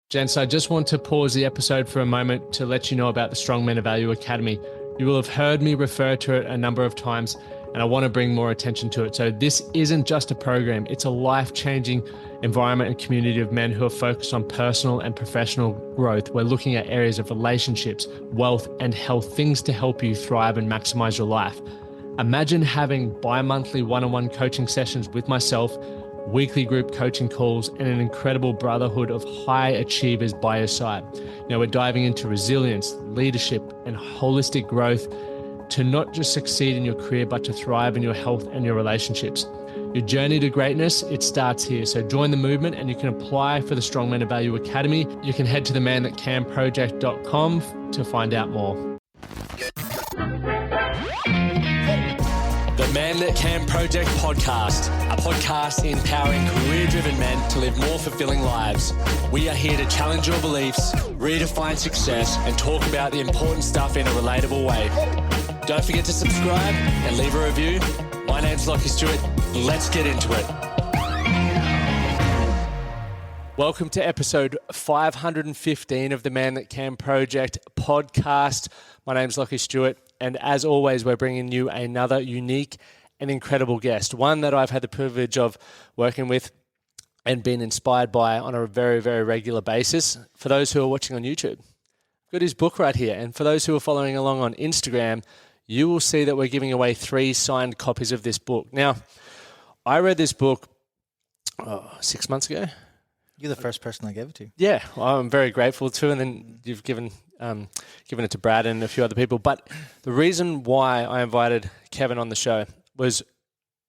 Gents, I just want to pause the episode for a moment to let you know about the Strong Men of Value Academy. You will have heard me refer to it a number of times, and I want to bring more attention to it. So this isn't just a program, it's a life-changing environment and community of men who are focused on personal and professional growth. We're looking at areas of relationships, wealth, and health, things to help you thrive and maximize your life. Imagine having bi-monthly one-on-one coaching sessions with myself, weekly group coaching calls, and an incredible brotherhood of high achievers by your side. Now we're diving into resilience, leadership, and holistic growth to not just succeed in your career, but to thrive in your health and your relationships. Your journey to greatness, it starts here. So join the movement and you can apply for the Strong Men of Value Academy. You can head to themanthatcanproject.com to find out more. The Man That Can Project podcast, a podcast empowering career-driven men to live more fulfilling lives. We are here to challenge your beliefs, redefine success, and talk about the important stuff in a relatable way. Don't forget to subscribe and leave a review. My name's Lachlan Stuart. Let's get into it. Welcome to episode 515 of the Man That Can Project podcast. My name's Lachlan Stuart. And as always, we're bringing you another unique and incredible guest, one that I've had the privilege of working with and been inspired by on a very, very regular basis. For those who are watching on YouTube, I've got his book right here. And for those who are following along on Instagram, you will see that we're giving away 3 signed copies of this book. Now, I read this book 6 months ago. You're the first person I gave it to. Yeah, well, I'm very grateful to, and then you've given it to Brad and a few other people. But the reason why I invited Kevin on the show was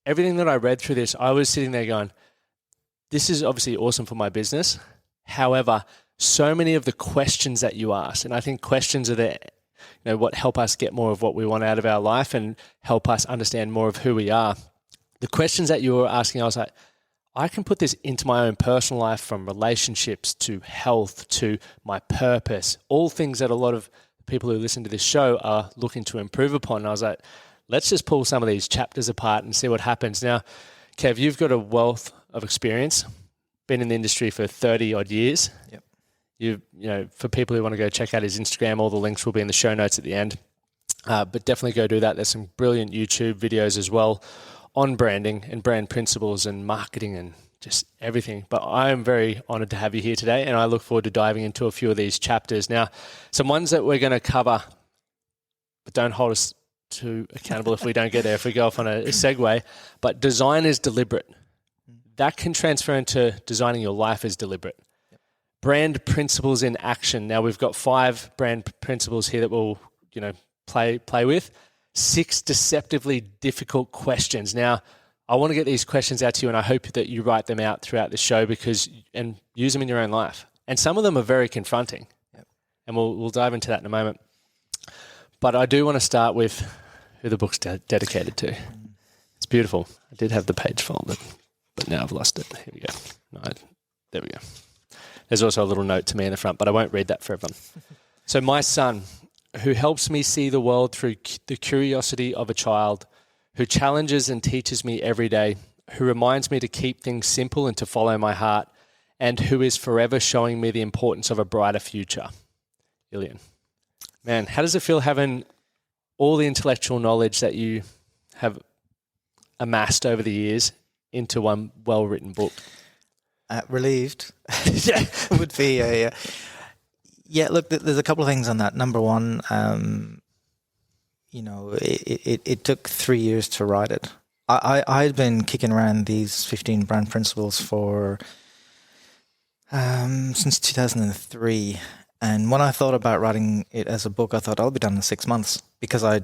everything that I read through this, I was sitting there going, this is obviously awesome for my business. However, so many of the questions that you ask, and I think questions are what help us get more of what we want out of our life and help us understand more of who we are. The questions that you were asking, I was like, I can put this into my own personal life, from relationships to health to my purpose, all things that a lot of people who listen to this show are looking to improve upon. And I was like, let's just pull some of these chapters apart and see what happens. Now, Kev, you've got a wealth of experience, been in the industry for 30 odd years. Yep. For people who want to go check out his Instagram, all the links will be in the show notes at the end. But definitely go do that. There's some brilliant YouTube videos as well on branding and brand principles and marketing and just everything. But I am very honored to have you here today, and I look forward to diving into a few of these chapters. Now, some ones that we're going to cover, but don't hold us too accountable if we don't get there, if we go off on a segue. But design is deliberate. That can transfer into designing your life as deliberate. Yep. Brand principles in action. Now, we've got 5 brand principles here that we'll play with. 6 deceptively difficult questions. Now, I want to get these questions out to you, and I hope that you write them out throughout the show and use them in your own life. And some of them are very confronting. Yep. And we'll dive into that in a moment. But I do want to start with who the book's dedicated to. It's beautiful. I did have the page folded, but now I've lost it. Here we go. No, there we go. There's also a little note to me in the front, but I won't read that for everyone. So, my son, who helps me see the world through the curiosity of a child, who challenges and teaches me every day, who reminds me to keep things simple and to follow my heart, and who is forever showing me the importance of a brighter future. Ilian. Man, how does it feel having all the intellectual knowledge that you have amassed over the years into one well-written book? Relieved. Yeah, would be a... Yeah, look, there's a couple of things on that. Number one, it took 3 years to write it. I'd been kicking around these 15 brand principles for since 2003. And when I thought about writing it as a book, I thought I'll be done in 6 months, because I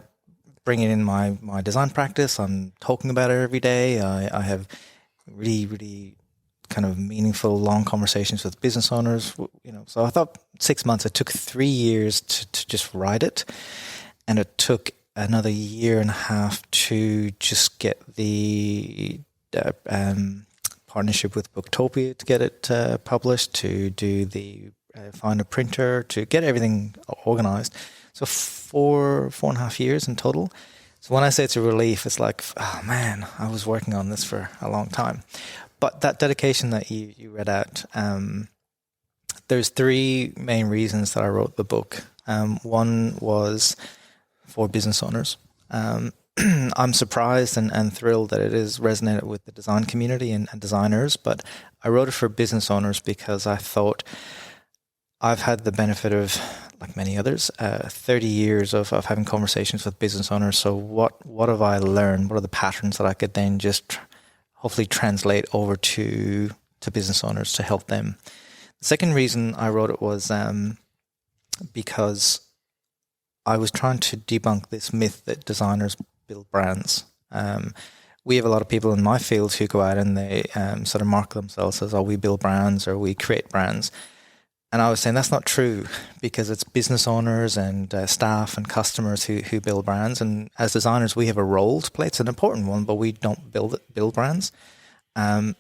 bring it in my design practice. I'm talking about it every day. I have really, really kind of meaningful, long conversations with business owners, So I thought 6 months. It took 3 years to just write it, and it took another year and a half to just get the partnership with Booktopia to get it published, to do the find a printer, to get everything organized. So 4.5 years in total. So when I say it's a relief, it's like, oh man, I was working on this for a long time. But that dedication that you read out, there's three main reasons that I wrote the book. One was for business owners. I'm surprised and thrilled that it has resonated with the design community and designers, but I wrote it for business owners because I thought I've had the benefit of, like many others, 30 years of having conversations with business owners. So what have I learned? What are the patterns that I could then just hopefully translate over to business owners to help them? The second reason I wrote it was because I was trying to debunk this myth that designers build brands. We have a lot of people in my field who go out and they sort of mark themselves as, oh, we build brands or we create brands. And I was saying that's not true, because it's business owners and staff and customers who build brands. And as designers, we have a role to play. It's an important one, but we don't build brands. And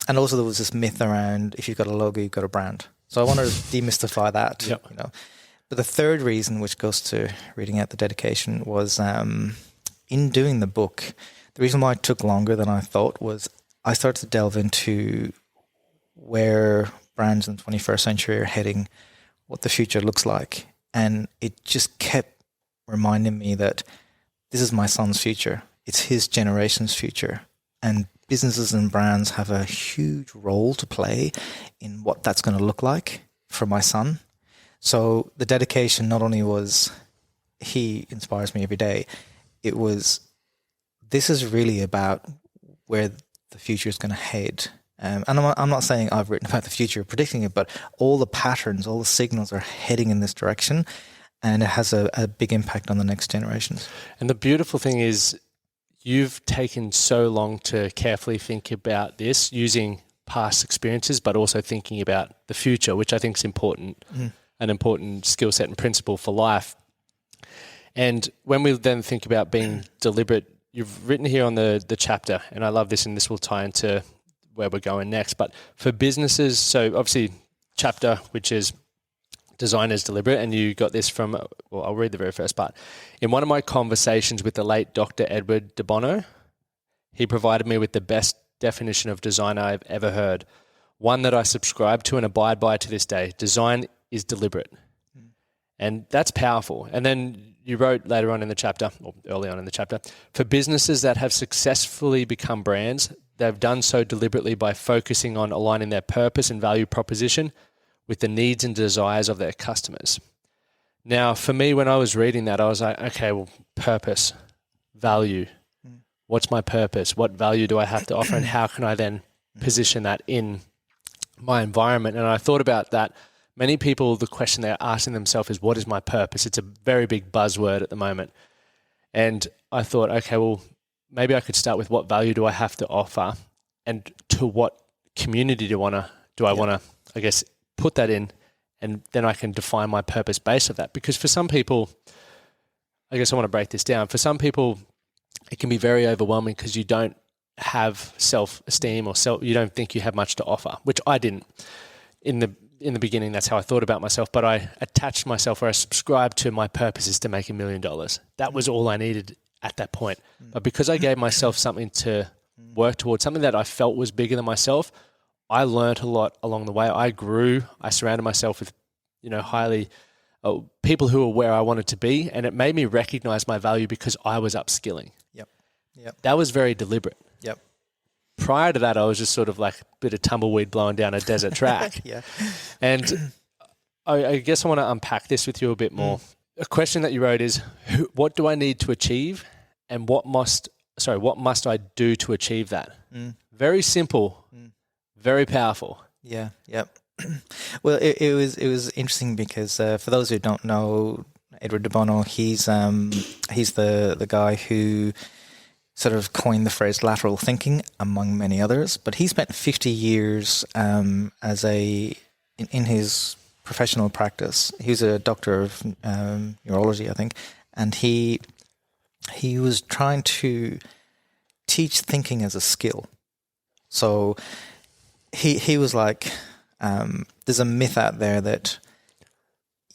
also there was this myth around, if you've got a logo, you've got a brand. So I wanted to demystify that. Yep. But the third reason, which goes to reading out the dedication, was in doing the book, the reason why it took longer than I thought was I started to delve into where brands in the 21st century are heading, what the future looks like. And it just kept reminding me that this is my son's future. It's his generation's future. And businesses and brands have a huge role to play in what that's going to look like for my son. So the dedication not only was, he inspires me every day, it was, this is really about where the future is going to head. And I'm not saying I've written about the future, predicting it, but all the patterns, all the signals are heading in this direction, and it has a big impact on the next generations. And the beautiful thing is you've taken so long to carefully think about this using past experiences, but also thinking about the future, which I think is important, an important skill set and principle for life. And when we then think about being deliberate, you've written here on the chapter, and I love this, and this will tie into where we're going next. But for businesses, so obviously chapter, which is Designers Deliberate, and you got this from, well, I'll read the very first part. In one of my conversations with the late Dr. Edward de Bono, he provided me with the best definition of design I've ever heard, one that I subscribe to and abide by to this day. Design is deliberate. And that's powerful. And then you wrote later on in the chapter, or early on in the chapter, for businesses that have successfully become brands, they've done so deliberately by focusing on aligning their purpose and value proposition with the needs and desires of their customers. Now, for me, when I was reading that, I was like, okay, well, purpose, value. What's my purpose? What value do I have to offer? And how can I then position that in my environment? And I thought about that. Many people, the question they're asking themselves is, what is my purpose? It's a very big buzzword at the moment. And I thought, okay, well, maybe I could start with what value do I have to offer, and to what community do I want to, I guess, put that in, and then I can define my purpose based of that. Because for some people, I guess I want to break this down. For some people, it can be very overwhelming because you don't have self-esteem, or you don't think you have much to offer, which I didn't in the beginning. That's how I thought about myself, but I attached myself, or I subscribed to my purpose is to make $1 million. That was all I needed at that point. But because I gave myself something to work towards, something that I felt was bigger than myself, I learned a lot along the way. I grew. I surrounded myself with, highly people who were where I wanted to be, and it made me recognize my value because I was upskilling. Yep. That was very deliberate. Yep. Prior to that, I was just sort of like a bit of tumbleweed blowing down a desert track. Yeah. And I guess I want to unpack this with you a bit more. A question that you wrote is, what do I need to achieve, and what must I do to achieve that? Very simple, very powerful. Yeah. Yep. Well, it was interesting because for those who don't know Edward de Bono, he's the guy who sort of coined the phrase lateral thinking, among many others. But he spent 50 years in his professional practice. He was a doctor of neurology, I think, and he was trying to teach thinking as a skill. So he was like, there's a myth out there that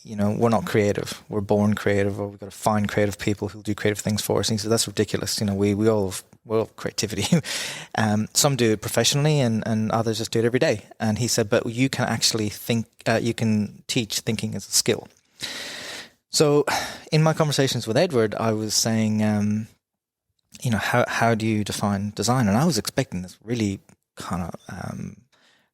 we're not creative. We're born creative, or we've got to find creative people who'll do creative things for us. And he said, that's ridiculous. We all have creativity. Some do it professionally and others just do it every day. And he said, but you can actually think, you can teach thinking as a skill. So in my conversations with Edward, I was saying, how do you define design? And I was expecting this really kind of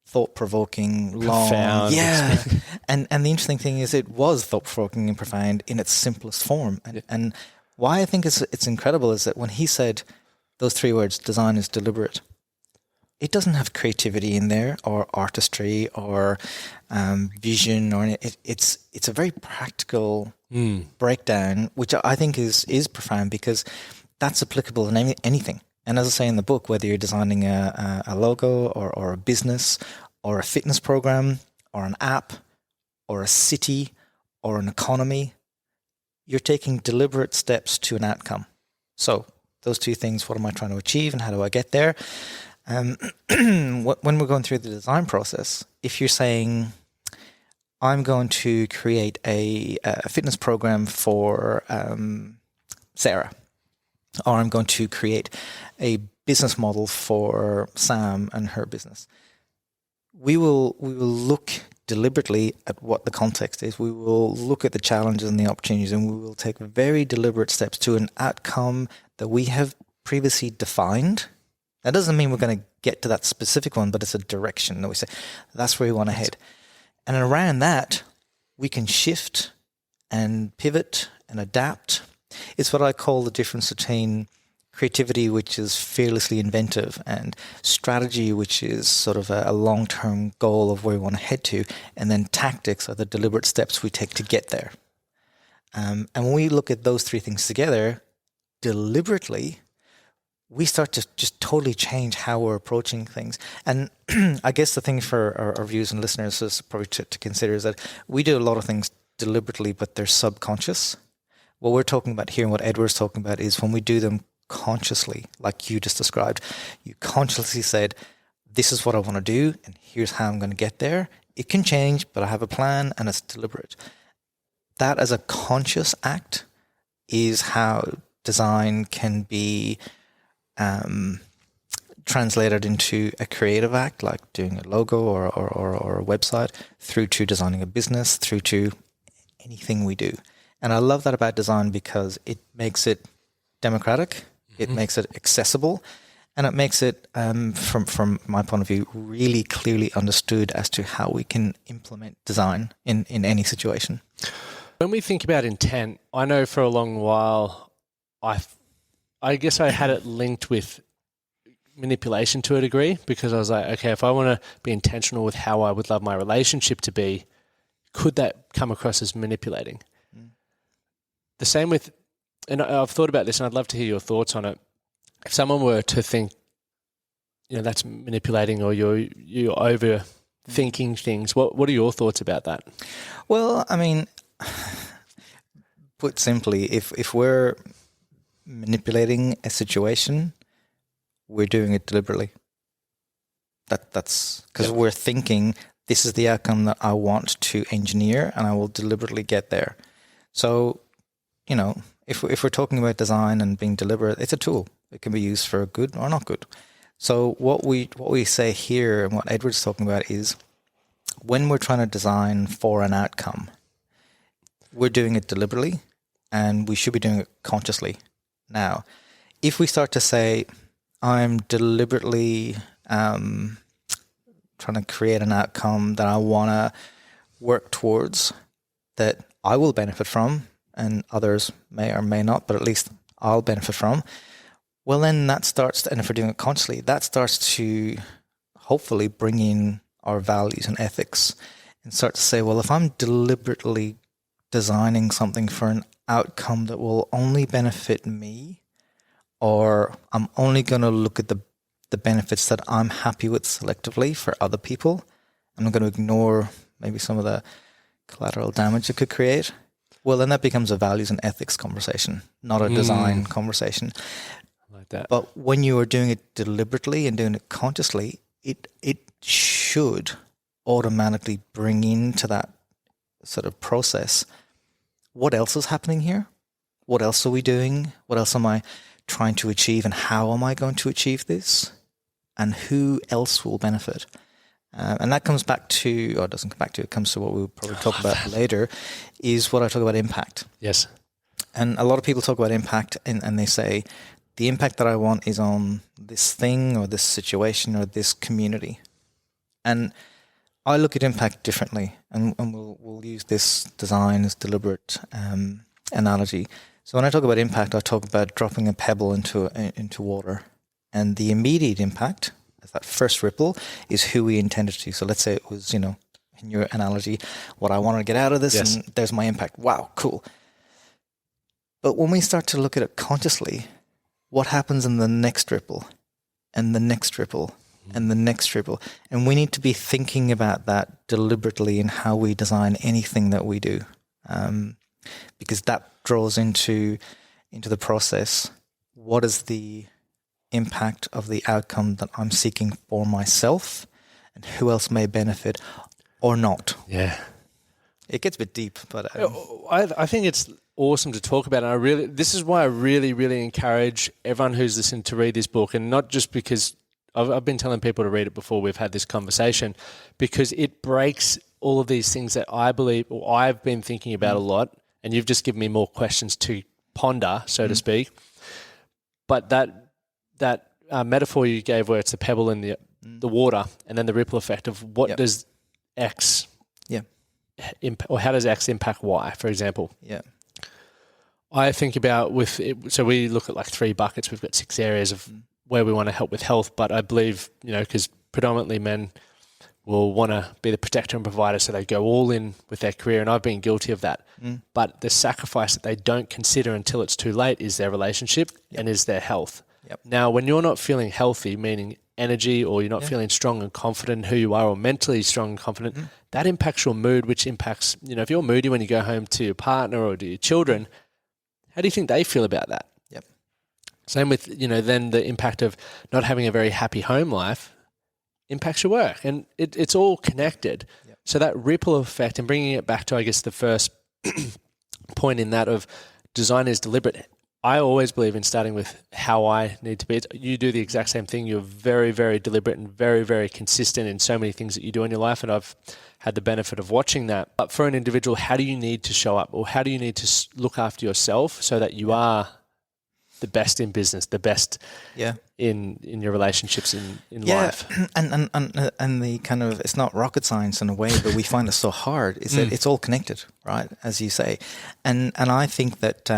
thought-provoking, long, profound. Yeah. and the interesting thing is, it was thought-provoking and profound in its simplest form. And why I think it's incredible is that when he said those three words, design is deliberate, it doesn't have creativity in there, or artistry, or vision, or it's a very practical breakdown, which I think is profound, because that's applicable in anything. And as I say in the book, whether you're designing a logo, or a business, or a fitness program, or an app, or a city, or an economy, you're taking deliberate steps to an outcome. So those two things, what am I trying to achieve and how do I get there? When we're going through the design process, if you're saying, I'm going to create a fitness program for Sarah, or I'm going to create a business model for Sam and her business, we will look deliberately at what the context is. We will look at the challenges and the opportunities, and we will take very deliberate steps to an outcome that we have previously defined. That doesn't mean we're going to get to that specific one, but it's a direction that we say, that's where we want to head. And around that, we can shift and pivot and adapt. It's what I call the difference between creativity, which is fearlessly inventive, and strategy, which is sort of a long-term goal of where we want to head to, and then tactics are the deliberate steps we take to get there. And when we look at those three things together, deliberately, we start to just totally change how we're approaching things. And I guess the thing for our viewers and listeners is probably to consider is that we do a lot of things deliberately, but they're subconscious. What we're talking about here and what Edward's talking about is when we do them consciously, like you just described. You consciously said, this is what I want to do, and here's how I'm going to get there. It can change, but I have a plan, and it's deliberate. That as a conscious act is how design can be translated into a creative act, like doing a logo or a website, through to designing a business, through to anything we do. And I love that about design, because it makes it democratic, it makes it accessible, and it makes it, from my point of view, really clearly understood as to how we can implement design in any situation. When we think about intent, I know for a long while, I guess I had it linked with manipulation to a degree, because I was like, okay, if I want to be intentional with how I would love my relationship to be, could that come across as manipulating? The same with, and I've thought about this and I'd love to hear your thoughts on it. If someone were to think, that's manipulating, or you're overthinking things, what are your thoughts about that? Well, I mean, put simply, if we're manipulating a situation, we're doing it deliberately. That's because we're thinking, this is the outcome that I want to engineer, and I will deliberately get there. So, if we're talking about design and being deliberate, it's a tool. It can be used for good or not good. So what we say here, and what Edward's talking about, is when we're trying to design for an outcome, we're doing it deliberately, and we should be doing it consciously. Now, if we start to say, I'm deliberately trying to create an outcome that I want to work towards, that I will benefit from, and others may or may not, but at least I'll benefit from, well, then that starts to, and if we're doing it consciously, that starts to hopefully bring in our values and ethics, and start to say, well, if I'm deliberately designing something for an outcome that will only benefit me, or I'm only going to look at the benefits that I'm happy with selectively for other people, I'm not going to ignore maybe some of the collateral damage it could create, well, then that becomes a values and ethics conversation, not a design conversation. I like that. But when you are doing it deliberately and doing it consciously, it should automatically bring into that sort of process, what else is happening here? What else are we doing? What else am I trying to achieve, and how am I going to achieve this? And who else will benefit? And that comes back to, or it doesn't come back to, it comes to what we'll probably talk about later, is what I talk about impact. Yes. And a lot of people talk about impact and they say, the impact that I want is on this thing or this situation or this community. And I look at impact differently, and we'll use this design as deliberate analogy. So when I talk about impact, I talk about dropping a pebble into water. And the immediate impact, that first ripple, is who we intended to. So let's say it was, in your analogy, what I wanted to get out of this, yes. and there's my impact. Wow, cool. But when we start to look at it consciously, what happens in the next ripple, and the next ripple, and the next ripple? And we need to be thinking about that deliberately in how we design anything that we do, because that draws into the process. What is the impact of the outcome that I'm seeking for myself, and who else may benefit or not? Yeah. It gets a bit deep, but I think it's awesome to talk about. And this is why I really, really encourage everyone who's listening to read this book, and not just because I've been telling people to read it before we've had this conversation, because it breaks all of these things that I believe, or I've been thinking about a lot, and you've just given me more questions to ponder, so to speak. But that metaphor you gave, where it's the pebble in the water, and then the ripple effect of what does X or how does X impact Y, for example? Yeah. I think about so we look at like 3 buckets. We've got 6 areas of where we want to help with health, but I believe, because predominantly men will want to be the protector and provider, so they go all in with their career, and I've been guilty of that. But the sacrifice that they don't consider until it's too late is their relationship and is their health. Yep. Now, when you're not feeling healthy, meaning energy, or you're not feeling strong and confident in who you are, or mentally strong and confident, that impacts your mood, which impacts, if you're moody when you go home to your partner or to your children, how do you think they feel about that? Yep. Same with, then the impact of not having a very happy home life impacts your work, and it's all connected. Yep. So that ripple effect, and bringing it back to, I guess, the first point in that of design is deliberate. I always believe in starting with how I need to be. You do the exact same thing. You're very, very deliberate and very, very consistent in so many things that you do in your life, and I've had the benefit of watching that. But for an individual, how do you need to show up, or how do you need to look after yourself so that you are the best in business, the best in your relationships in life? And the kind of, it's not rocket science in a way, but we find it so hard, is that it's all connected, right, as you say. And I think that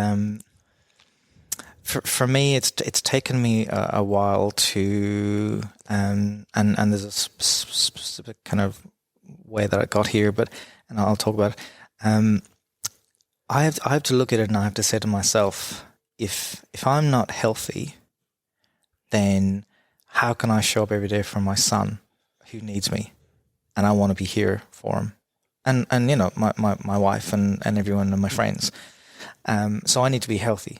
for me, it's taken me a while to, and there's a specific kind of way that I got here, and I'll talk about it. I have to look at it, and I have to say to myself, if I'm not healthy, then how can I show up every day for my son who needs me, and I want to be here for him, and my wife and everyone and my friends. So I need to be healthy.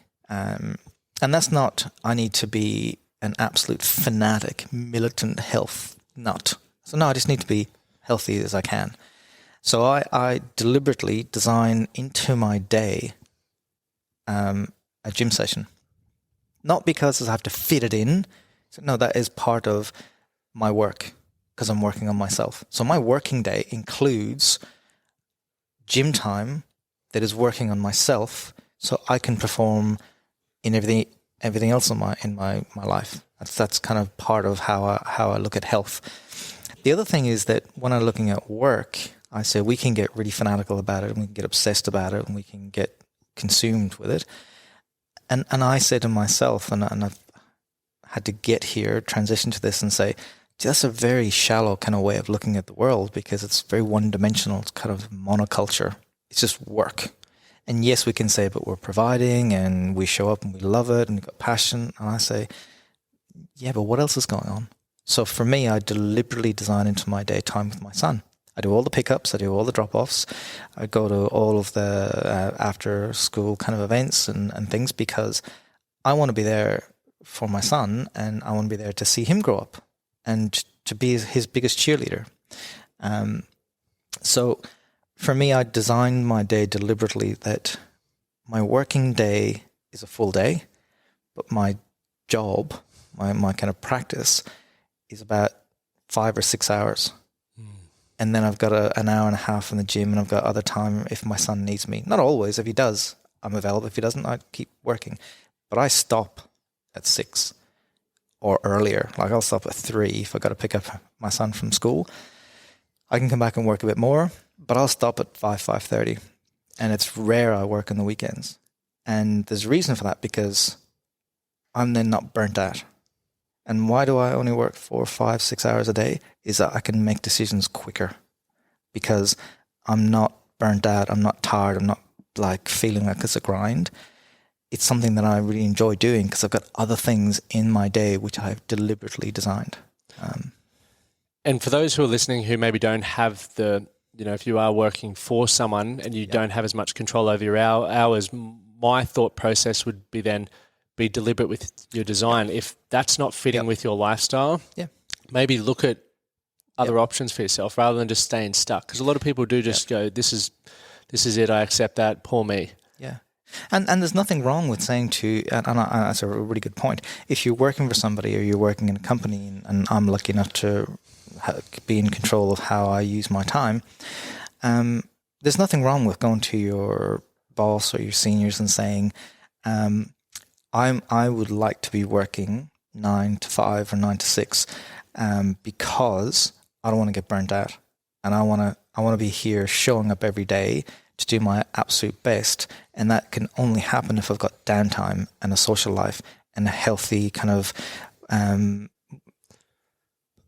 And that's not, I need to be an absolute fanatic, militant health nut. So no, I just need to be healthy as I can. So I deliberately design into my day a gym session. Not because I have to fit it in. So no, that is part of my work, because I'm working on myself. So my working day includes gym time that is working on myself, so I can perform in everything else in my life. That's kind of part of how I look at health. The other thing is that when I'm looking at work, I say we can get really fanatical about it, and we can get obsessed about it, and we can get consumed with it. And I say to myself, and I've had to get here, transition to this, and say, that's a very shallow kind of way of looking at the world, because it's very one-dimensional. It's kind of monoculture. It's just work. And yes, we can say, but we're providing, and we show up, and we love it, and we've got passion. And I say, yeah, but what else is going on? So for me, I deliberately design into my daytime with my son. I do all the pickups, I do all the drop-offs, I go to all of the after-school kind of events and things, because I want to be there for my son, and I want to be there to see him grow up and to be his biggest cheerleader. So for me, I designed my day deliberately that my working day is a full day, but my job, my kind of practice is about 5 or 6 hours. And then I've got an hour and a half in the gym, and I've got other time if my son needs me. Not always. If he does, I'm available. If he doesn't, I keep working. But I stop at 6 or earlier. Like I'll stop at 3 if I've got to pick up my son from school. I can come back and work a bit more, but I'll stop at 5:30. And it's rare I work on the weekends. And there's a reason for that, because I'm then not burnt out. And why do I only work 4, 5, 6 hours a day? Is that I can make decisions quicker because I'm not burnt out. I'm not tired. I'm not like feeling like it's a grind. It's something that I really enjoy doing because I've got other things in my day which I've deliberately designed. And for those who are listening who maybe don't have the, if you are working for someone and you don't have as much control over your hours, my thought process would be then be deliberate with your design. If that's not fitting with your lifestyle, maybe look at other options for yourself rather than just staying stuck. Because a lot of people do just go, this is it, I accept that, poor me. Yeah. And there's nothing wrong with saying and that's a really good point. If you're working for somebody or you're working in a company, and I'm lucky enough to be in control of how I use my time, there's nothing wrong with going to your boss or your seniors and saying, I would like to be working 9 to 5 or 9 to 6 because I don't want to get burnt out, and I want to be here showing up every day to do my absolute best, and that can only happen if I've got downtime and a social life and a healthy kind of I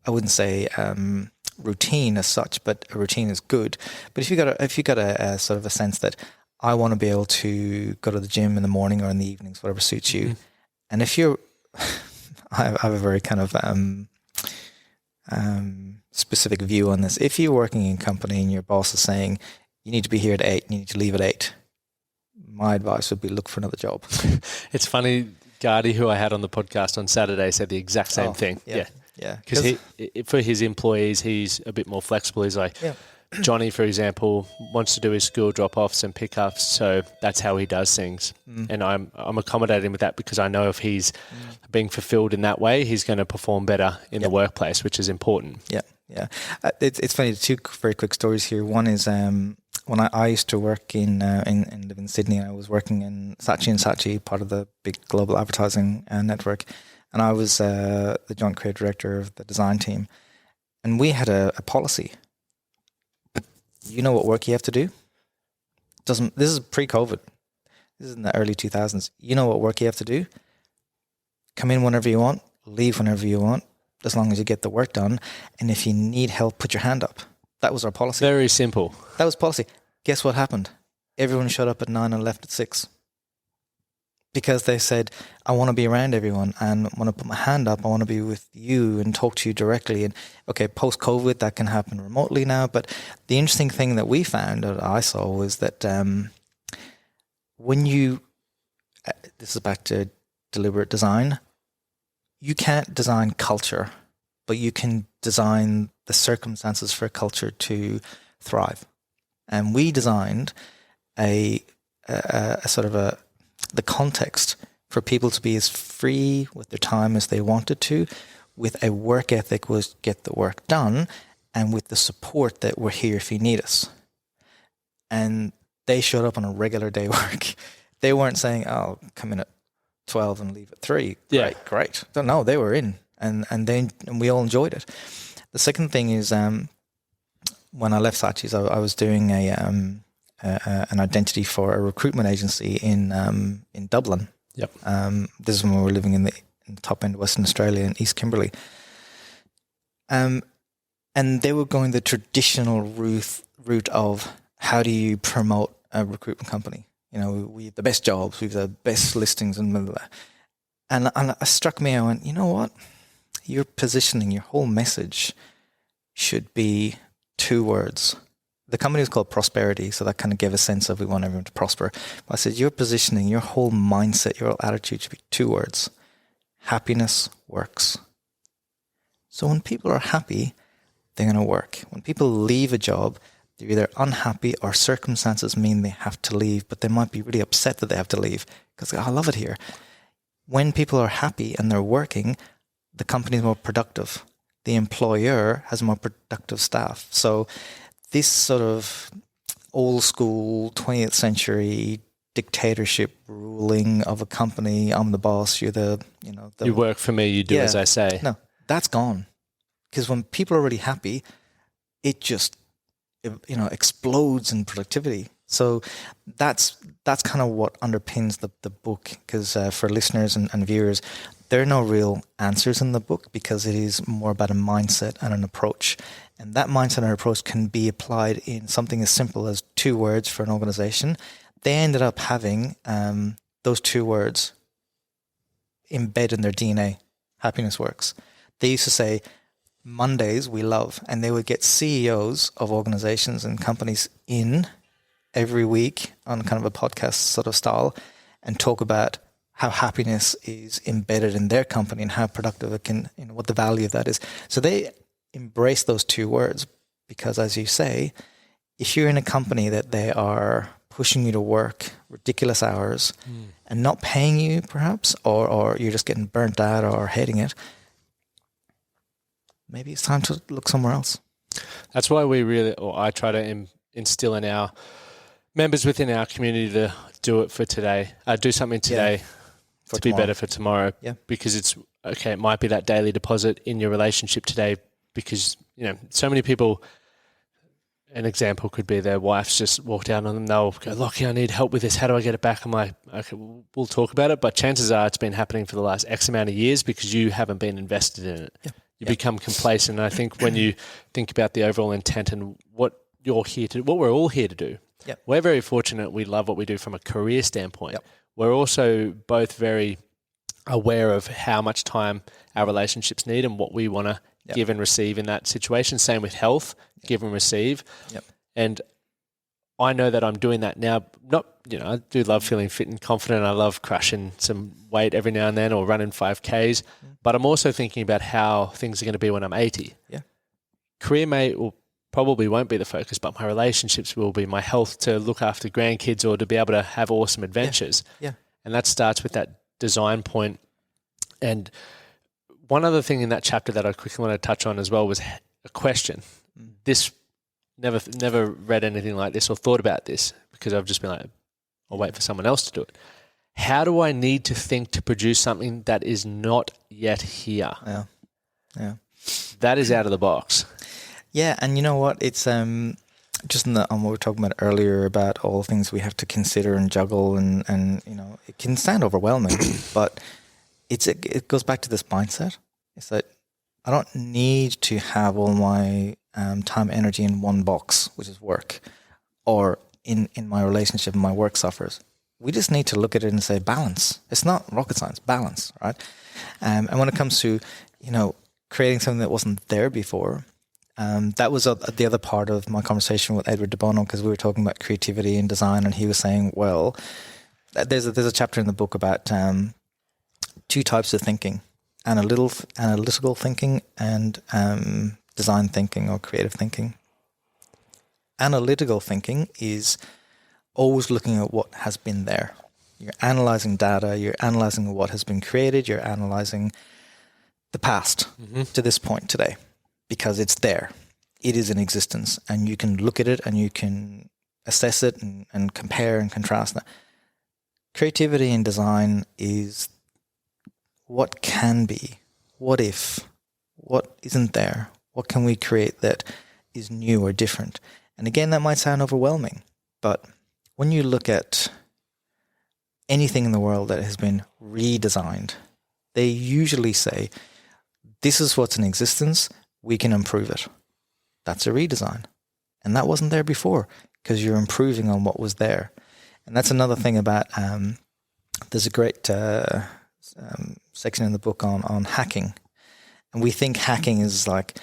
wouldn't say routine as such, but a routine is good. But if you got a sort of a sense that I want to be able to go to the gym in the morning or in the evenings, whatever suits you. And if you're, I have a very kind of specific view on this. If you're working in a company and your boss is saying, you need to be here at 8, you need to leave at 8, my advice would be look for another job. It's funny, Gardy, who I had on the podcast on Saturday, said the exact same thing. Yeah. Because for his employees, he's a bit more flexible. He's like, Johnny, for example, wants to do his school drop-offs and pickups, so that's how he does things. And I'm accommodating with that because I know if he's being fulfilled in that way, he's going to perform better in the workplace, which is important. Yeah. It's funny, 2 very quick stories here. One is when I used to work live in Sydney, I was working in Saatchi & Saatchi, part of the big global advertising network, and I was the joint creative director of the design team. And we had a policy. You know what work you have to do? This is pre-COVID. This is in the early 2000s. You know what work you have to do? Come in whenever you want, leave whenever you want, as long as you get the work done. And if you need help, put your hand up. That was our policy. Very simple. That was policy. Guess what happened? Everyone showed up at 9 and left at 6. Because they said, I want to be around everyone and want to put my hand up. I want to be with you and talk to you directly. And okay, post-COVID, that can happen remotely now. But the interesting thing that we found, that I saw, was that when this is back to deliberate design, you can't design culture, but you can design the circumstances for a culture to thrive. And we designed a sort of the context for people to be as free with their time as they wanted to, with a work ethic was get the work done, and with the support that we're here if you need us. And they showed up on a regular day work. They weren't saying, "Oh, come in at 12 and leave at 3." Great. No, they were in, and we all enjoyed it. The second thing is, when I left Saatchi's, I was doing an identity for a recruitment agency in Dublin. This is when we were living in the top end of Western Australia in East Kimberley. And they were going the traditional route of how do you promote a recruitment company? We have the best jobs, we have the best listings, and blah, blah, blah. And it struck me, I went, you know what? Your positioning, your whole message should be 2 words. The company was called Prosperity, so that kind of gave a sense of we want everyone to prosper. But I said, your positioning, your whole mindset, your whole attitude should be 2 words. Happiness works. So when people are happy, they're going to work. When people leave a job, They're either unhappy or circumstances mean they have to leave, but they might be really upset that they have to leave because I love it here. When people are happy and they're working, the company is more productive. The employer has more productive staff. So this sort of old school 20th century dictatorship ruling of a company, I'm the boss, you're you work for me, you do as I say. No, that's gone. Because when people are really happy, it just explodes in productivity. So that's kind of what underpins the book. Because for listeners and viewers, there are no real answers in the book because it is more about a mindset and an approach. And that mindset and approach can be applied in something as simple as 2 words for an organization. They ended up having those 2 words embedded in their DNA. Happiness works. They used to say, Mondays we love, and they would get CEOs of organizations and companies in every week on kind of a podcast sort of style and talk about how happiness is embedded in their company and how productive it can, what the value of that is. So they embrace those 2 words because, as you say, if you're in a company that they are pushing you to work ridiculous hours and not paying you perhaps, or you're just getting burnt out or hating it, maybe it's time to look somewhere else. That's why I try to instill in our members within our community to do it for today, do something today to tomorrow. Be better for tomorrow. Yeah. Because it might be that daily deposit in your relationship today because, so many people, an example could be their wife's just walked out on them. They'll go, Lachlan, I need help with this. How do I get it back? I'm like, okay, we'll talk about it. But chances are it's been happening for the last X amount of years because you haven't been invested in it. Yeah. You become complacent. And I think when you think about the overall intent and what we're all here to do, we're very fortunate. We love what we do from a career standpoint. We're also both very aware of how much time our relationships need and what we want to give and receive in that situation. Same with health, give and receive. And I know that I'm doing that now. I do love feeling fit and confident. I love crushing some weight every now and then or running 5Ks. But I'm also thinking about how things are going to be when I'm 80. Career probably won't be the focus, but my relationships will be, my health to look after grandkids or to be able to have awesome adventures. And that starts with that design point. And one other thing in that chapter that I quickly want to touch on as well was a question. This never read anything like this or thought about this because I've just been like, I'll wait for someone else to do it. How do I need to think to produce something that is not yet here? Yeah. That is out of the box. Yeah, and you know what? It's just on what we were talking about earlier about all the things we have to consider and juggle, and it can sound overwhelming, but it goes back to this mindset. It's that I don't need to have all my time, energy in one box, which is work, or in my relationship, my work suffers. We just need to look at it and say balance. It's not rocket science, balance, right? And when it comes to creating something that wasn't there before. That was the other part of my conversation with Edward de Bono because we were talking about creativity and design, and he was saying, well, there's a chapter in the book about 2 types of thinking: analytical thinking and design thinking or creative thinking. Analytical thinking is always looking at what has been there. You're analyzing data, you're analyzing what has been created, you're analyzing the past to this point today. Because it's there. It is in existence. And you can look at it and you can assess it and compare and contrast that. Creativity and design is what can be, what if, what isn't there, what can we create that is new or different. And again, that might sound overwhelming, but when you look at anything in the world that has been redesigned, they usually say, this is what's in existence, we can improve it. That's a redesign. And that wasn't there before because you're improving on what was there. And that's another thing about, there's a great section in the book on hacking. And we think hacking is like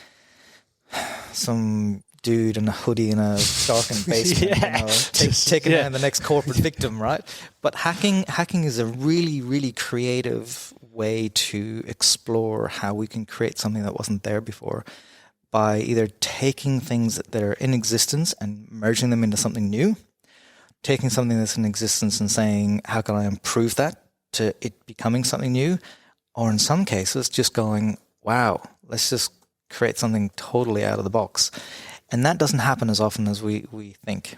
some dude in a hoodie in a darkened basement, taking down the next corporate victim, right? But hacking is a really, really creative way to explore how we can create something that wasn't there before. by either taking things that are in existence and merging them into something new, taking something that's in existence and saying, how can I improve that to it becoming something new? Or in some cases, just going, wow, let's just create something totally out of the box. And that doesn't happen as often as we think.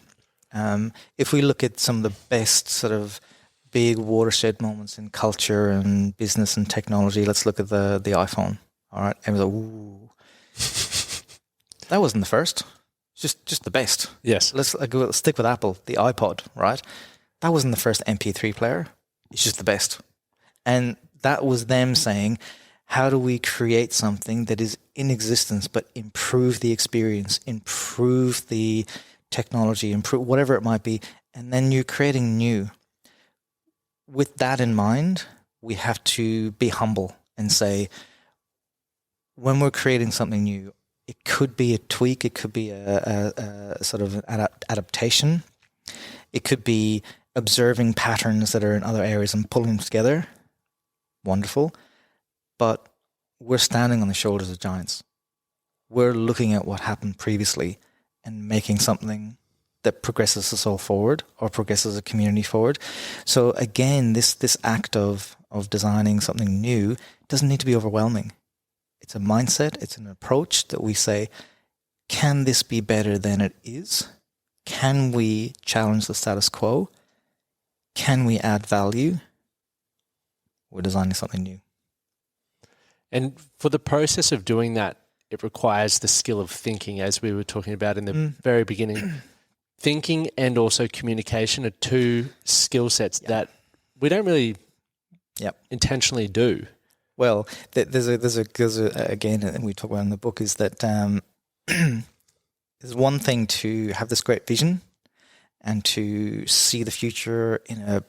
If we look at some of the best sort of big watershed moments in culture and business and technology, let's look at the iPhone. All right, and it was like, ooh, that wasn't the first. Just the best. Yes. Let's stick with Apple, the iPod, right? That wasn't the first MP3 player. It's just the best. And that was them saying, how do we create something that is in existence but improve the experience, improve the technology, improve whatever it might be, and then you're creating new. With that in mind, we have to be humble and say, when we're creating something new, it could be a tweak, it could be a sort of an adaptation, it could be observing patterns that are in other areas and pulling them together. Wonderful. But we're standing on the shoulders of giants. We're looking at what happened previously and making something that progresses us all forward or progresses a community forward. So again, this act of designing something new doesn't need to be overwhelming. It's a mindset, it's an approach that we say, can this be better than it is? Can we challenge the status quo? Can we add value? We're designing something new. And for the process of doing that, it requires the skill of thinking, as we were talking about in the very beginning. Thinking and also communication are two skill sets that we don't really intentionally do. Well, there's a again, and we talk about in the book, is that there's one thing to have this great vision and to see the future in a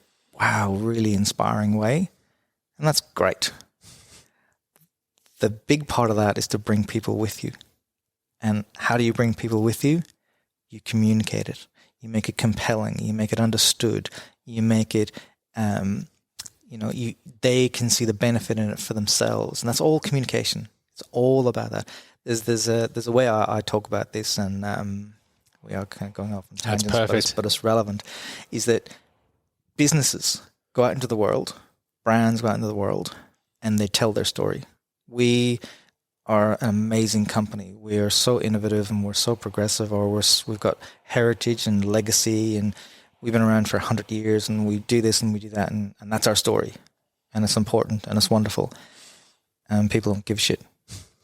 really inspiring way, and that's great. The big part of that is to bring people with you. And how do you bring people with you? You communicate it. You make it compelling. You make it understood. You make it, they can see the benefit in it for themselves. And that's all communication. It's all about that. There's a way I talk about this, and we are kind of going off on tangents, that's perfect. But it's relevant, is that businesses go out into the world, brands go out into the world, and they tell their story. We are an amazing company. We are so innovative and we're so progressive, or we've got heritage and legacy, and we've been around for 100 years, and we do this and we do that, and that's our story. And it's important and it's wonderful. And people don't give a shit.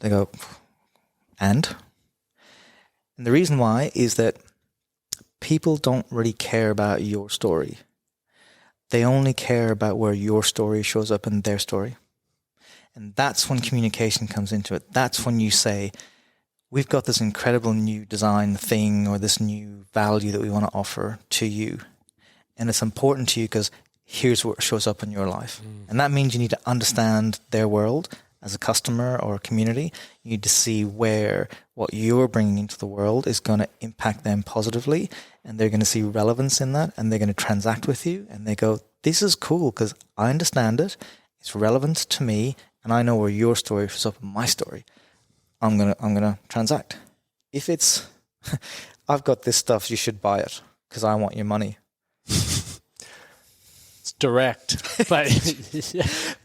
They go, and the reason why is that people don't really care about your story. They only care about where your story shows up in their story. And that's when communication comes into it. That's when you say, we've got this incredible new design thing or this new value that we want to offer to you. And it's important to you because here's where it shows up in your life. And that means you need to understand their world as a customer or a community. You need to see where what you're bringing into the world is going to impact them positively. And they're going to see relevance in that. And they're going to transact with you. And they go, this is cool because I understand it. It's relevant to me. And I know where your story shows up in my story. I'm gonna transact. If it's, I've got this stuff, you should buy it because I want your money. It's direct, but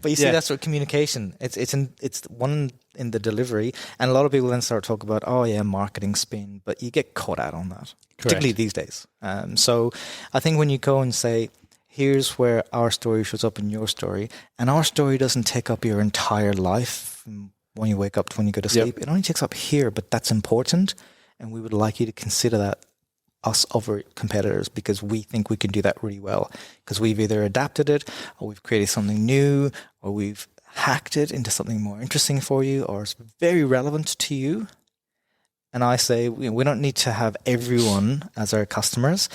but you see, that's what communication. It's one in the delivery, and a lot of people then start talking about marketing spin, but you get caught out on that, particularly these days. So I think when you go and say, here's where our story shows up in your story. And our story doesn't take up your entire life from when you wake up to when you go to sleep. It only takes up here, but that's important. And we would like you to consider that us over competitors because we think we can do that really well. Because we've either adapted it or we've created something new or we've hacked it into something more interesting for you or it's very relevant to you. And I say, we don't need to have everyone as our customers.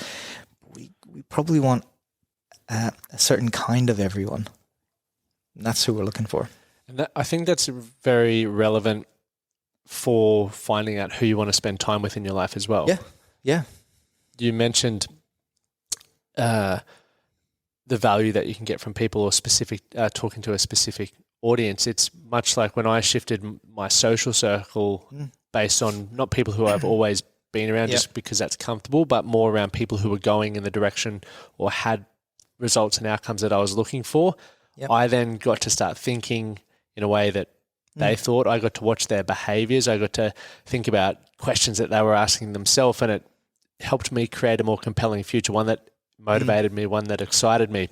We probably want a certain kind of everyone. And that's who we're looking for. And I think that's very relevant for finding out who you want to spend time with in your life as well. Yeah. You mentioned the value that you can get from people or talking to a specific audience. It's much like when I shifted my social circle based on not people who I've always been around just because that's comfortable, but more around people who were going in the direction or had results and outcomes that I was looking for. I then got to start thinking in a way that they thought. I got to watch their behaviors. I got to think about questions that they were asking themselves, and it helped me create a more compelling future, one that motivated me, one that excited me.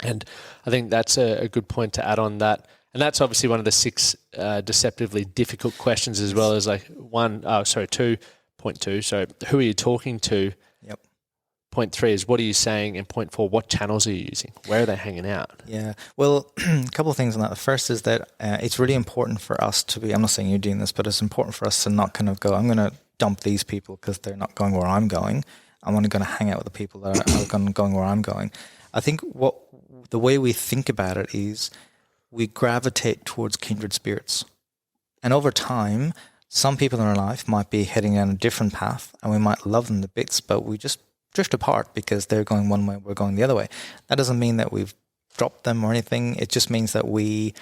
And I think that's a good point to add on that. And that's obviously one of the 6 deceptively difficult questions, as well as 2.2. So who are you talking to? Point 3 is what are you saying? And point 4, what channels are you using? Where are they hanging out? Yeah. Well, a couple of things on that. The first is that it's really important for us to be, I'm not saying you're doing this, but it's important for us to not kind of go, I'm going to dump these people because they're not going where I'm going. I'm only going to hang out with the people that are going where I'm going. I think the way we think about it is we gravitate towards kindred spirits. And over time, some people in our life might be heading down a different path and we might love them to bits, but we just drift apart because they're going one way, we're going the other way. That doesn't mean that we've dropped them or anything. It just means that we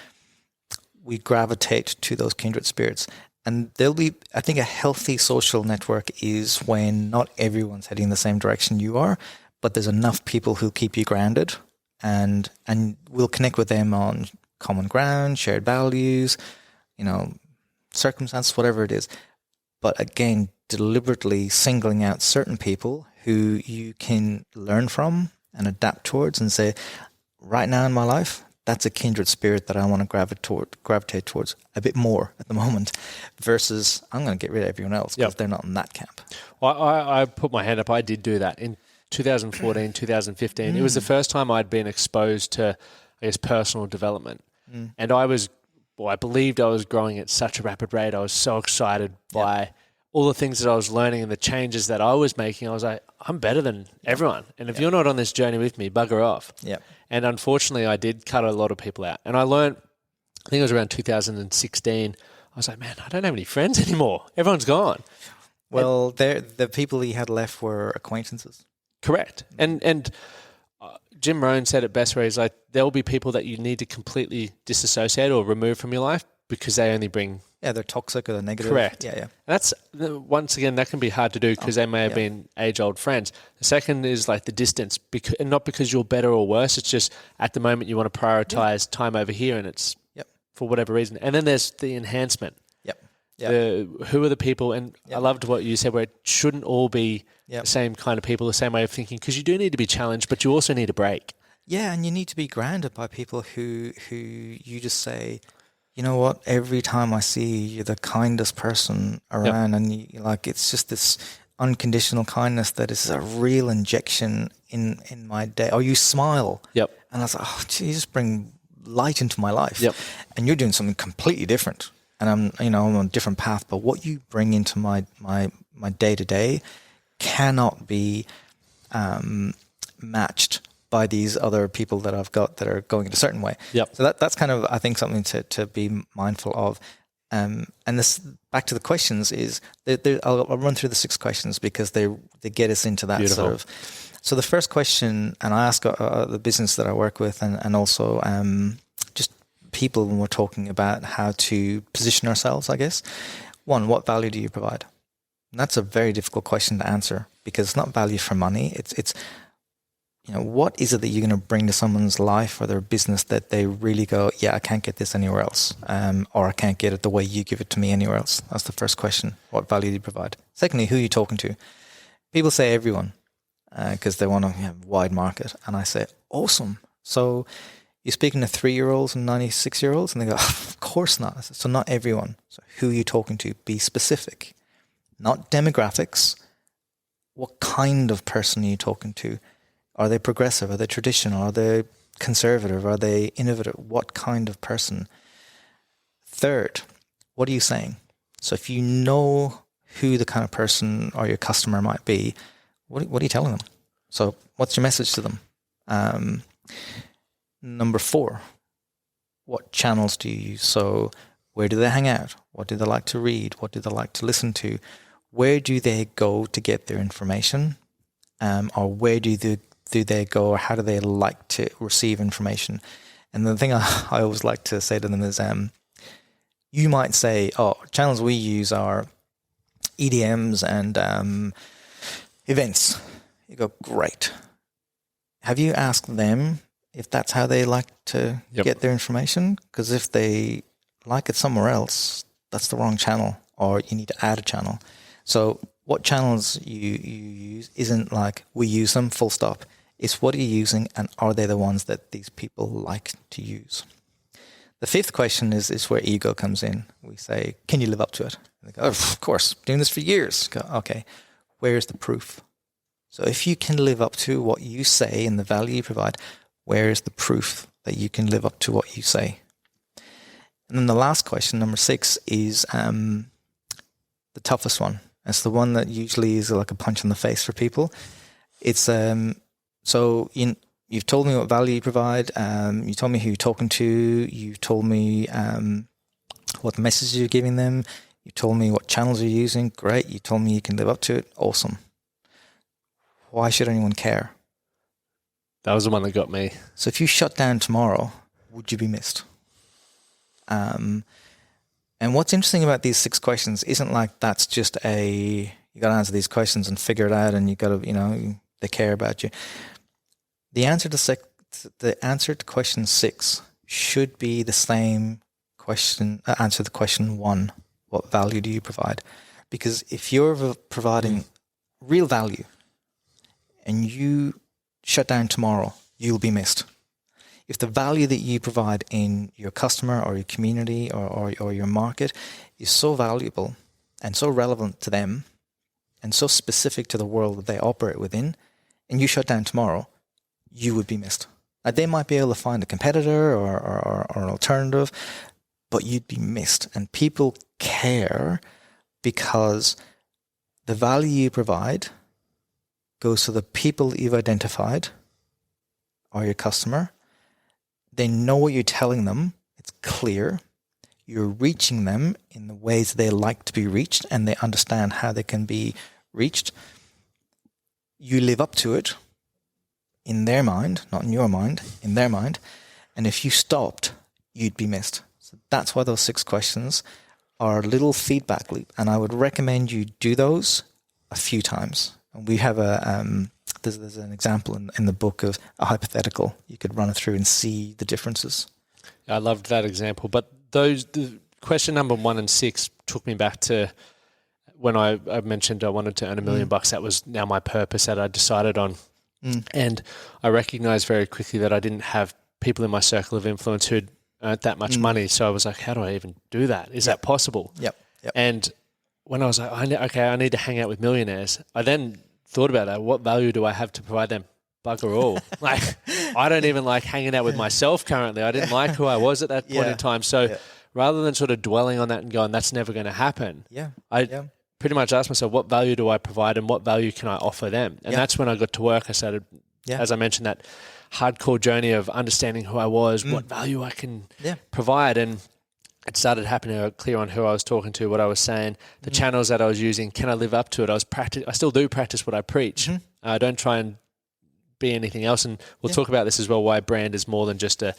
gravitate to those kindred spirits. And I think a healthy social network is when not everyone's heading the same direction you are, but there's enough people who keep you grounded and we'll connect with them on common ground, shared values, circumstances, whatever it is. But again, deliberately singling out certain people who you can learn from and adapt towards and say, right now in my life, that's a kindred spirit that I want to gravitate towards a bit more at the moment versus I'm going to get rid of everyone else because they're not in that camp. Well, I put my hand up. I did do that in 2014, 2015. It was the first time I'd been exposed to, I guess, personal development. And I believed I was growing at such a rapid rate. I was so excited by all the things that I was learning and the changes that I was making. I was like, I'm better than everyone. And if you're not on this journey with me, bugger off. And unfortunately, I did cut a lot of people out. And I learned, I think it was around 2016, I was like, man, I don't have any friends anymore. Everyone's gone. Well, the people he had left were acquaintances. Correct. And Jim Rohn said it best where he's like, there will be people that you need to completely disassociate or remove from your life because they only bring... Yeah, they're toxic or they're negative. Correct. Yeah. That's, once again, that can be hard to do because they may have been age-old friends. The second is like the distance, and not because you're better or worse. It's just at the moment you want to prioritize time over here and it's for whatever reason. And then there's the enhancement. Who are the people? And I loved what you said where it shouldn't all be the same kind of people, the same way of thinking, because you do need to be challenged, but you also need a break. Yeah, and you need to be grounded by people who you just say, you know what, every time I see you, you're the kindest person around and it's just this unconditional kindness that is a real injection in my day. Or you smile. And I was like, oh, gee, you just bring light into my life. And you're doing something completely different. And I'm on a different path, but what you bring into my day-to-day cannot be matched by these other people that I've got that are going in a certain way. So that's kind of, I think, something to be mindful of. And this, back to the questions, is I'll run through the 6 questions because they get us into that sort of. So the first question, and I ask the business that I work with and also just people when we're talking about how to position ourselves, I guess. 1, what value do you provide? And that's a very difficult question to answer because it's not value for money. It's what is it that you're going to bring to someone's life or their business that they really go, yeah, I can't get this anywhere else, or I can't get it the way you give it to me anywhere else. That's the first question. What value do you provide? Secondly, who are you talking to? People say everyone because they want to have a wide market. And I say, awesome. So you're speaking to 3-year-olds and 96-year-olds? And they go, of course not. I said, so not everyone. So who are you talking to? Be specific. Not demographics. What kind of person are you talking to? Are they progressive? Are they traditional? Are they conservative? Are they innovative? What kind of person? Third, what are you saying? So if you know who the kind of person or your customer might be, what are you telling them? So what's your message to them? Number 4, what channels do you use? So where do they hang out? What do they like to read? What do they like to listen to? Where do they go to get their information? Or where do they go, or how do they like to receive information? And the thing I always like to say to them is, you might say, channels we use are EDMs and events. You go, great. Have you asked them if that's how they like to get their information? Because if they like it somewhere else, that's the wrong channel, or you need to add a channel. So what channels you use isn't like we use them, full stop. It's what are you using, and are they the ones that these people like to use? The fifth question is where ego comes in. We say, can you live up to it? And they go, oh, of course, doing this for years. Go, okay, where's the proof? So if you can live up to what you say and the value you provide, where is the proof that you can live up to what you say? And then the last question, number 6, is the toughest one. It's the one that usually is like a punch in the face for people. It's so you've told me what value you provide. You told me who you're talking to. You told me what messages you're giving them. You told me what channels you're using. Great. You told me you can live up to it. Awesome. Why should anyone care? That was the one that got me. So if you shut down tomorrow, would you be missed? And what's interesting about these 6 questions isn't like that's just you got to answer these questions and figure it out, and you got to, they care about you. The answer to question 6 should be the same question. Answer the question 1: what value do you provide? Because if you're providing real value and you shut down tomorrow, you'll be missed. If the value that you provide in your customer or your community or your market is so valuable and so relevant to them and so specific to the world that they operate within, and you shut down tomorrow, you would be missed. Now, they might be able to find a competitor or an alternative, but you'd be missed. And people care because the value you provide goes to the people that you've identified or your customer. They know what you're telling them. It's clear. You're reaching them in the ways they like to be reached, and they understand how they can be reached. You live up to it in their mind, not in your mind, in their mind. And if you stopped, you'd be missed. So that's why those 6 questions are a little feedback loop. And I would recommend you do those a few times. And we have there's an example in the book of a hypothetical. You could run it through and see the differences. I loved that example. But the question number 1 and 6 took me back to when I mentioned I wanted to earn $1 million. That was now my purpose that I decided on. And I recognized very quickly that I didn't have people in my circle of influence who'd earned that much money. So I was like, how do I even do that? Is that possible? Yep. And when I was like, I need to hang out with millionaires, I then thought about that. What value do I have to provide them? Bugger all. Like, I don't even like hanging out with myself currently. I didn't like who I was at that point in time. So rather than sort of dwelling on that and going, that's never going to happen, I pretty much asked myself, what value do I provide and what value can I offer them? And that's when I got to work. I started, as I mentioned, that hardcore journey of understanding who I was, what value I can provide. And it started happening clear on who I was talking to, what I was saying, the channels that I was using. Can I live up to it? I still do practice what I preach. I don't try and be anything else. And we'll talk about this as well, why brand is more than just a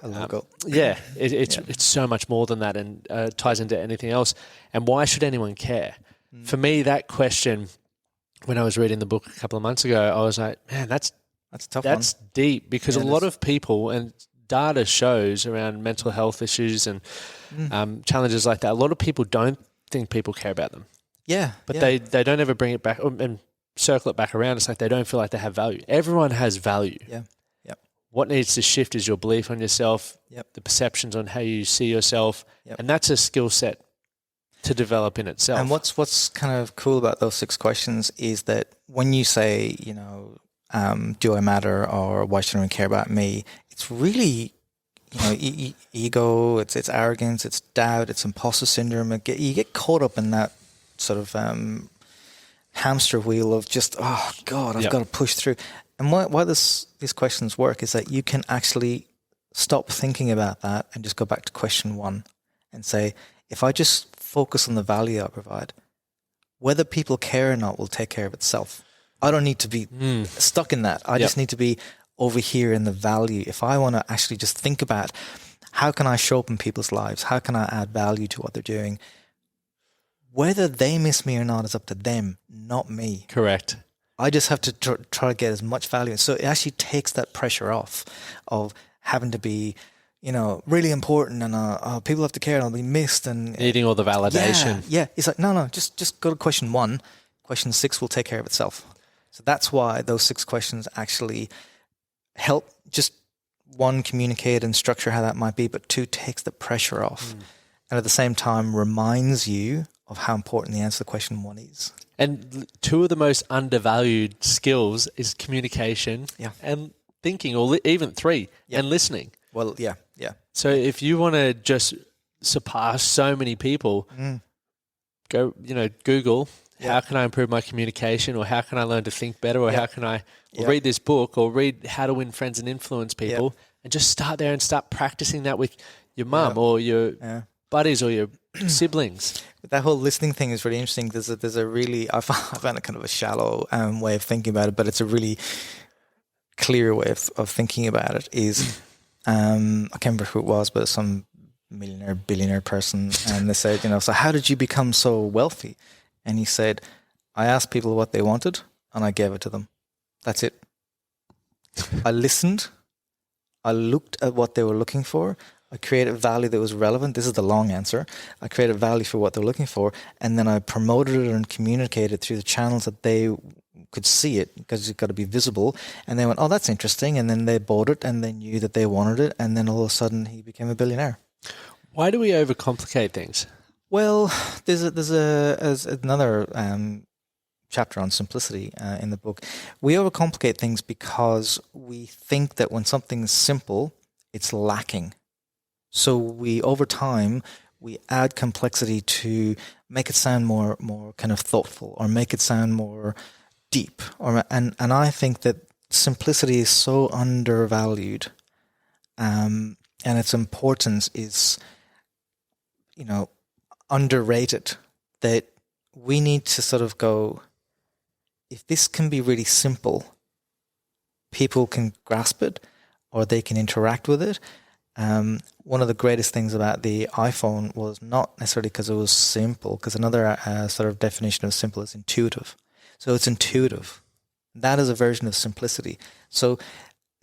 logo. It's so much more than that, and ties into anything else. And why should anyone care? For me, that question, when I was reading the book a couple of months ago, I was like, man, that's a tough one. That's deep, because a lot of people, and data shows around mental health issues and challenges like that, a lot of people don't think people care about them. But they don't ever bring it back and circle it back around. It's like they don't feel like they have value. Everyone has value. What needs to shift is your belief on yourself, the perceptions on how you see yourself, and that's a skill set to develop in itself. And what's kind of cool about those 6 questions is that when you say, do I matter, or why should anyone care about me? It's really, ego, it's arrogance, it's doubt, it's imposter syndrome. You get caught up in that sort of hamster wheel of just, oh God, I've got to push through. And why these questions work is that you can actually stop thinking about that and just go back to question 1 and say, if I just focus on the value I provide, whether people care or not will take care of itself. I don't need to be stuck in that. I just need to be over here in the value. If I want to actually just think about how can I show up in people's lives? How can I add value to what they're doing? Whether they miss me or not is up to them, not me. Correct. I just have to try to get as much value. So it actually takes that pressure off of having to be, really important, and people have to care and I'll be missed, and needing all the validation. Yeah. It's like, no, just go to question 1. Question 6 will take care of itself. So that's why those 6 questions actually help, just 1, communicate and structure how that might be, but 2, takes the pressure off. And at the same time reminds you of how important the answer to question 1 is. And 2 of the most undervalued skills is communication and thinking, or even 3, and listening. Well, yeah. So if you want to just surpass so many people, go, Google, how can I improve my communication, or how can I learn to think better, or how can I read this book, or read How to Win Friends and Influence People, and just start there and start practicing that with your mum or your buddies or your siblings. That whole listening thing is really interesting. There's a really, I found it kind of a shallow way of thinking about it, but it's a really clear way of thinking about it. Is I can't remember who it was, but some millionaire, billionaire person, and they said, so how did you become so wealthy? And he said, I asked people what they wanted and I gave it to them. That's it. I listened. I looked at what they were looking for. I created value that was relevant. This is the long answer. I created value for what they're looking for, and then I promoted it and communicated through the channels that they could see it, because it's got to be visible. And they went, oh, that's interesting. And then they bought it, and they knew that they wanted it. And then all of a sudden he became a billionaire. Why do we overcomplicate things? Well, there's another chapter on simplicity in the book. We overcomplicate things because we think that when something's simple, it's lacking. So over time, we add complexity to make it sound more kind of thoughtful, or make it sound more deep. And I think that simplicity is so undervalued, and its importance is, underrated, that we need to sort of go, if this can be really simple, people can grasp it, or they can interact with it. One of the greatest things about the iPhone was not necessarily because it was simple, because another sort of definition of simple is intuitive. So it's intuitive. That is a version of simplicity. So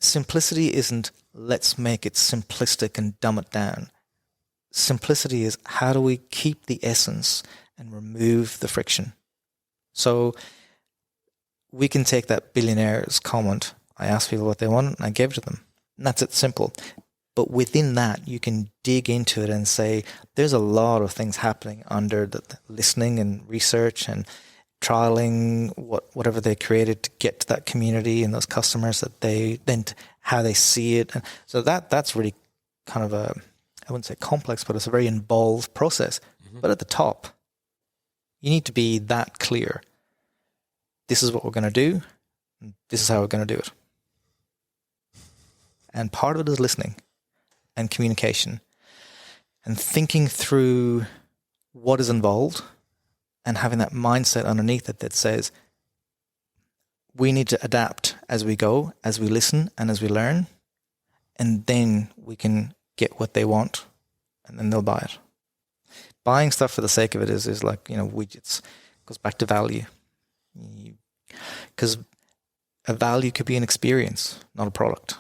simplicity isn't let's make it simplistic and dumb it down. Simplicity is how do we keep the essence and remove the friction. So we can take that billionaire's comment, I asked people what they want and I gave it to them. And that's it, simple. But within that, you can dig into it and say, there's a lot of things happening under the listening and research and trialing whatever they created to get to that community and those customers that how they see it. And so that's really kind of I wouldn't say complex, but it's a very involved process. Mm-hmm. But at the top, you need to be that clear. This is what we're going to do. And this is how we're going to do it. And part of it is listening and communication and thinking through what is involved and having that mindset underneath it that says we need to adapt as we go, as we listen and as we learn, and then we can get what they want and then they'll buy it. Buying stuff for the sake of it is like, widgets. It goes back to value. Because a value could be an experience, not a product.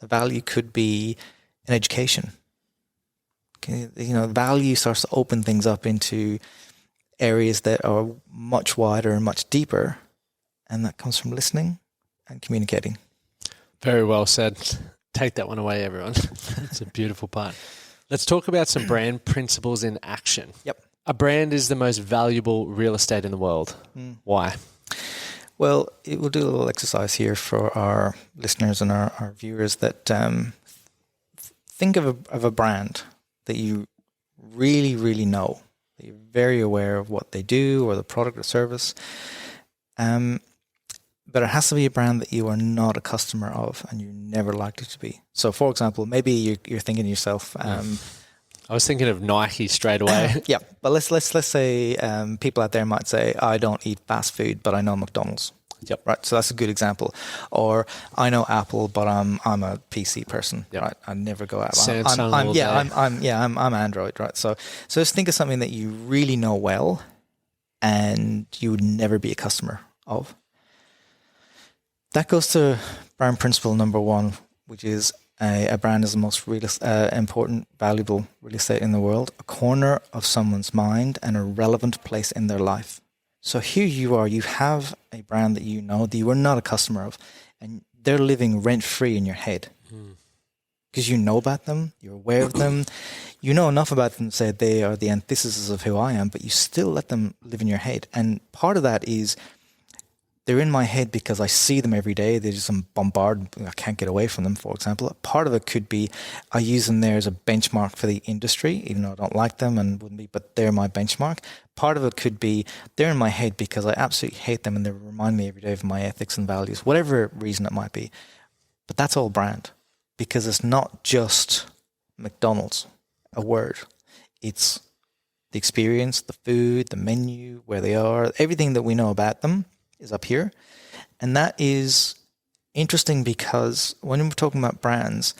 A value could be an education. Value starts to open things up into areas that are much wider and much deeper, and that comes from listening and communicating. Very well said. Take that one away, everyone. It's a beautiful part. Let's talk about some brand principles in action. Yep. A brand is the most valuable real estate in the world. Why? Well, we'll do a little exercise here for our listeners and our viewers that think of a brand that you really, really know, that you're very aware of what they do or the product or service. But it has to be a brand that you are not a customer of and you're never likely to be. So, for example, maybe you're thinking to yourself... I was thinking of Nike straight away. Yeah, but let's say people out there might say, I don't eat fast food, but I know McDonald's. Yep. Right. So that's a good example. Or I know Apple, but I'm a PC person. Yep. Right. I never go out. Samsung all day. I'm Android. Right. So just think of something that you really know well, and you would never be a customer of. That goes to brand principle number 1, which is a brand is the most important, valuable real estate in the world, a corner of someone's mind and a relevant place in their life. So here you are, you have a brand that you know that you are not a customer of, and they're living rent-free in your head. Because you know about them, you're aware of them, you know enough about them to say they are the antithesis of who I am, but you still let them live in your head. And part of that is they're in my head because I see them every day. They just bombard. I can't get away from them, for example. Part of it could be I use them there as a benchmark for the industry, even though I don't like them and wouldn't be, but they're my benchmark. Part of it could be they're in my head because I absolutely hate them and they remind me every day of my ethics and values, whatever reason it might be. But that's all brand, because it's not just McDonald's, a word. It's the experience, the food, the menu, where they are, everything that we know about them is up here. And that is interesting because when we're talking about brands,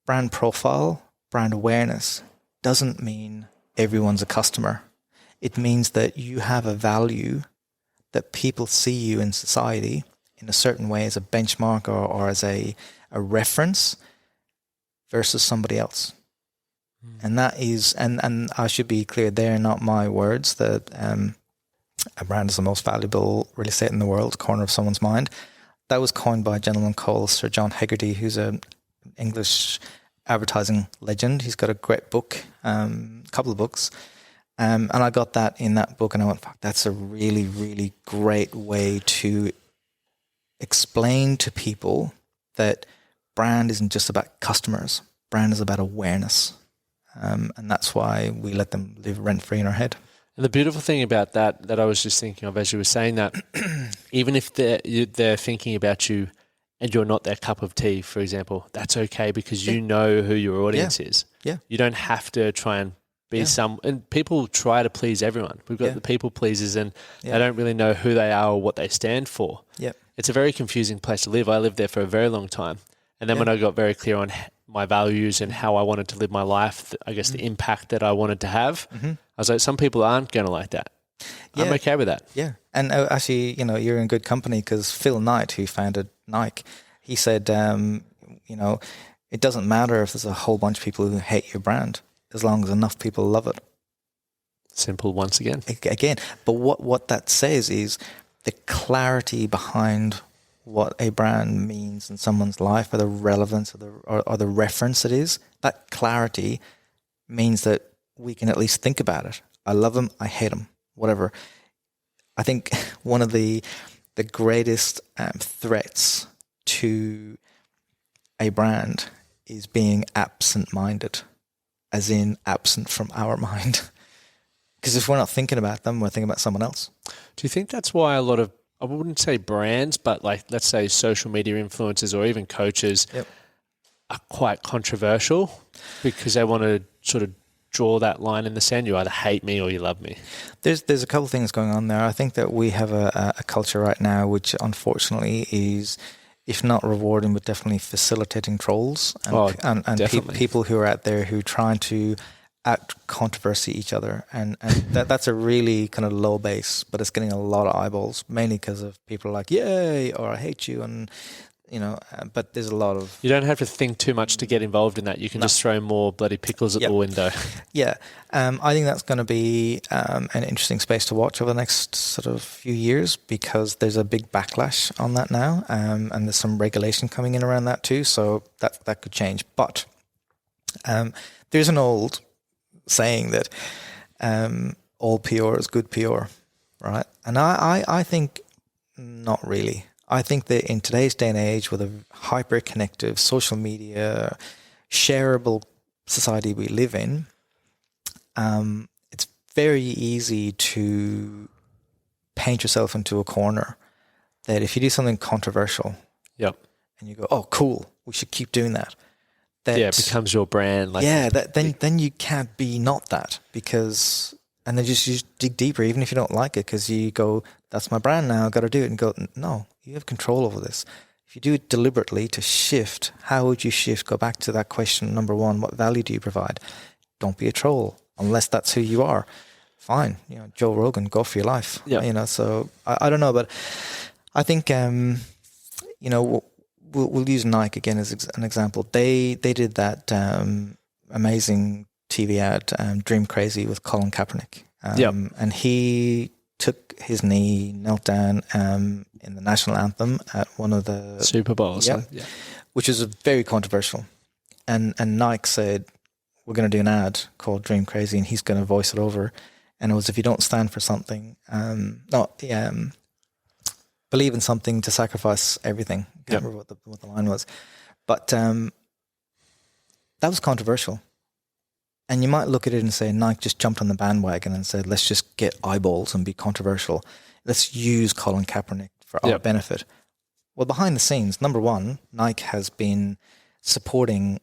brand profile, brand awareness doesn't mean everyone's a customer. It means that you have a value that people see you in society in a certain way as a benchmark or as a reference versus somebody else. And that is, and I should be clear, they're not my words, that a brand is the most valuable real estate in the world, corner of someone's mind. That was coined by a gentleman called Sir John Hegarty, who's an English advertising legend. He's got a great book, a couple of books. And I got that in that book and I went, fuck, that's a really, really great way to explain to people that brand isn't just about customers. Brand is about awareness. And that's why we let them live rent-free in our head. And the beautiful thing about that I was just thinking of as you were saying that, even if they're thinking about you and you're not their cup of tea, for example, that's okay because you know who your audience is. Yeah. You don't have to try and be and people try to please everyone. We've got the people pleasers and they don't really know who they are or what they stand for. Yeah. It's a very confusing place to live. I lived there for a very long time. And then when I got very clear on my values and how I wanted to live my life, I guess the impact that I wanted to have, I was like, some people aren't going to like that. I'm okay with that. Yeah. And actually, you're in good company because Phil Knight, who founded Nike, he said, it doesn't matter if there's a whole bunch of people who hate your brand as long as enough people love it. Simple once again. But what that says is the clarity behind what a brand means in someone's life, or the relevance or the reference it is, that clarity means that we can at least think about it. I love them, I hate them, whatever. I think one of the greatest threats to a brand is being absent-minded, as in absent from our mind. Because if we're not thinking about them, we're thinking about someone else. Do you think that's why a lot of, I wouldn't say brands, but like, let's say social media influencers or even coaches are quite controversial because they want to sort of draw that line in the sand? You either hate me or you love me. There's a couple of things going on there. I think that we have a culture right now which unfortunately is, if not rewarding, but definitely facilitating trolls and people who are out there who are trying to out controversy each other, and that's a really kind of low base, but it's getting a lot of eyeballs, mainly because of people like yay or I hate you, and but there's a lot of, you don't have to think too much to get involved in that. You can just throw more bloody pickles at the window. I think that's going to be an interesting space to watch over the next sort of few years, because there's a big backlash on that now, and there's some regulation coming in around that too, so that could change. But there's an old saying that all PR is good PR, right? And I think not really. I think that in today's day and age, with a hyper-connective social media, shareable society we live in, it's very easy to paint yourself into a corner that if you do something controversial and you go, oh, cool, we should keep doing that. It becomes your brand. Then you can't be not that, because And then just dig deeper, even if you don't like it, because you go, that's my brand now, I've got to do it. And go, no, you have control over this. If you do it deliberately to shift, how would you shift? Go back to that question, number one, what value do you provide? Don't be a troll, unless that's who you are. Fine, Joe Rogan, go for your life. Yeah. So I don't know, but I think, we'll use Nike again as an example. They did that amazing TV ad, Dream Crazy, with Colin Kaepernick. And he took his knee, knelt down in the national anthem at one of the Super Bowls. Which is very controversial. And Nike said, we're going to do an ad called Dream Crazy, and he's going to voice it over. And it was, if you don't stand for something, believe in something, to sacrifice everything. I can't remember what the line was. But that was controversial. And you might look at it and say, Nike just jumped on the bandwagon and said, let's just get eyeballs and be controversial. Let's use Colin Kaepernick for our benefit. Well, behind the scenes, number one, Nike has been supporting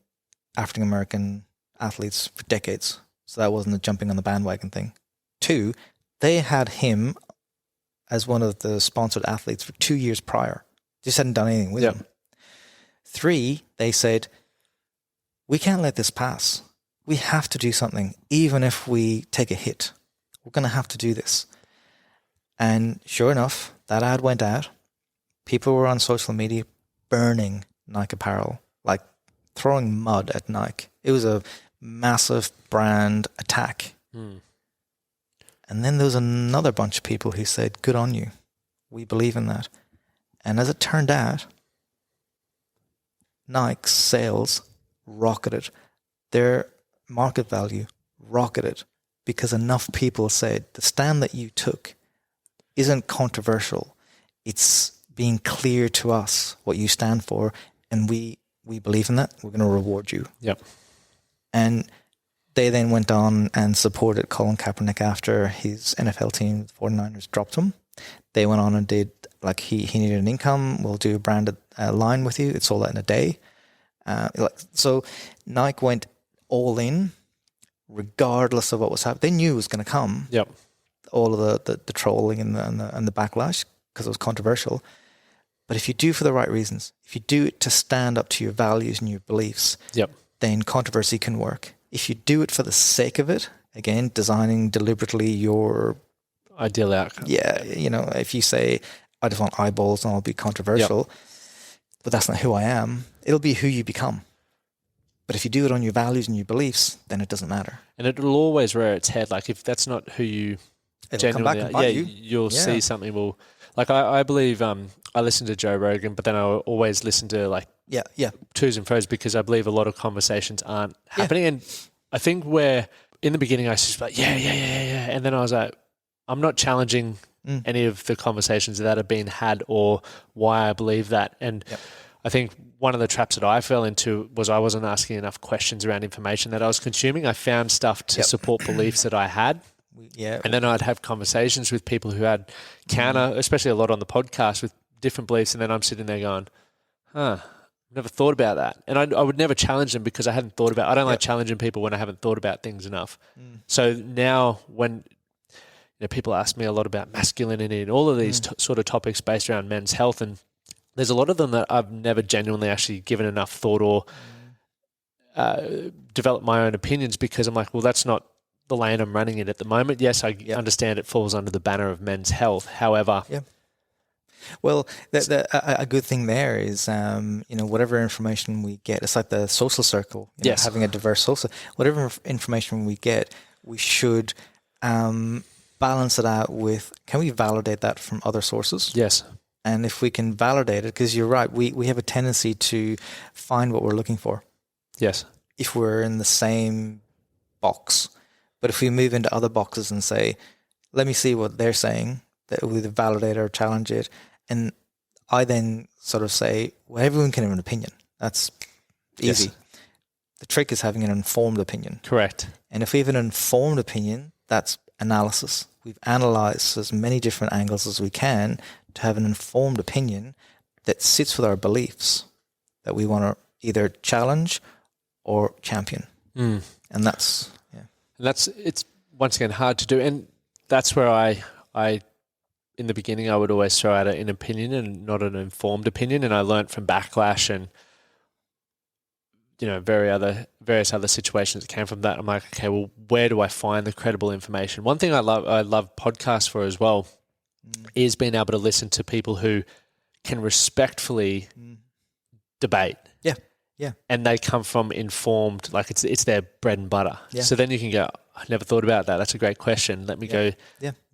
African-American athletes for decades. So that wasn't a jumping on the bandwagon thing. Two, they had him as one of the sponsored athletes for 2 years prior. Just hadn't done anything with him. Three, they said, we can't let this pass. We have to do something, even if we take a hit. We're going to have to do this. And sure enough, that ad went out. People were on social media burning Nike apparel, like throwing mud at Nike. It was a massive brand attack. And then there was another bunch of people who said, good on you. We believe in that. And as it turned out, Nike's sales rocketed. Their market value rocketed because enough people said, the stand that you took isn't controversial. It's being clear to us what you stand for, and we believe in that. We're going to reward you. And they then went on and supported Colin Kaepernick after his NFL team, the 49ers, dropped him. They went on and did, like, he needed an income. We'll do a branded line with you. It's all that in a day. So Nike went all in, regardless of what was happening. They knew it was going to come. All of the trolling and the backlash, because it was controversial. But if you do it for the right reasons, if you do it to stand up to your values and your beliefs, then controversy can work. If you do it for the sake of it, again, designing deliberately your ideal outcome. If you say, I just want eyeballs and I'll be controversial, but that's not who I am, it'll be who you become. But if you do it on your values and your beliefs, then it doesn't matter. And it'll always rear its head. Like, if that's not who you genuinely are, you'll see something will... Like, I believe... I listen to Joe Rogan, but then I always listen to, like, twos and fro's, because I believe a lot of conversations aren't happening. And I think where in the beginning I was just like, and then I was like, I'm not challenging any of the conversations that are being had or why I believe that. And I think one of the traps that I fell into was I wasn't asking enough questions around information that I was consuming. I found stuff to support beliefs that I had. And then I'd have conversations with people who had counter, especially a lot on the podcast, with different beliefs, and then I'm sitting there going, never thought about that. And I would never challenge them because I hadn't thought about it. I don't like challenging people when I haven't thought about things enough. So now when people ask me a lot about masculinity and all of these sort of topics based around men's health, and there's a lot of them that I've never genuinely actually given enough thought or developed my own opinions, because I'm like, well, that's not the lane I'm running in at the moment. Yes, I understand it falls under the banner of men's health. However... Well, a good thing there is, whatever information we get, it's like the social circle, having a diverse social, whatever information we get, we should balance it out with, can we validate that from other sources? Yes. And if we can validate it, because you're right, we have a tendency to find what we're looking for. Yes. If we're in the same box. But if we move into other boxes and say, let me see what they're saying, that we either validate or challenge it. And I then sort of say, well, everyone can have an opinion. That's easy. Yes. The trick is having an informed opinion. Correct. And if we have an informed opinion, that's analysis. We've analyzed as many different angles as we can to have an informed opinion that sits with our beliefs that we want to either challenge or champion. And that's, And it's once again, hard to do. And that's where I in the beginning, I would always throw out an opinion and not an informed opinion. And I learned from backlash and, various other situations that came from that. I'm like, okay, well, where do I find the credible information? One thing I love podcasts for as well is being able to listen to people who can respectfully debate. Yeah. Yeah. And they come from informed, like it's their bread and butter. Yeah. So then you can go, I never thought about that. That's a great question. Let me go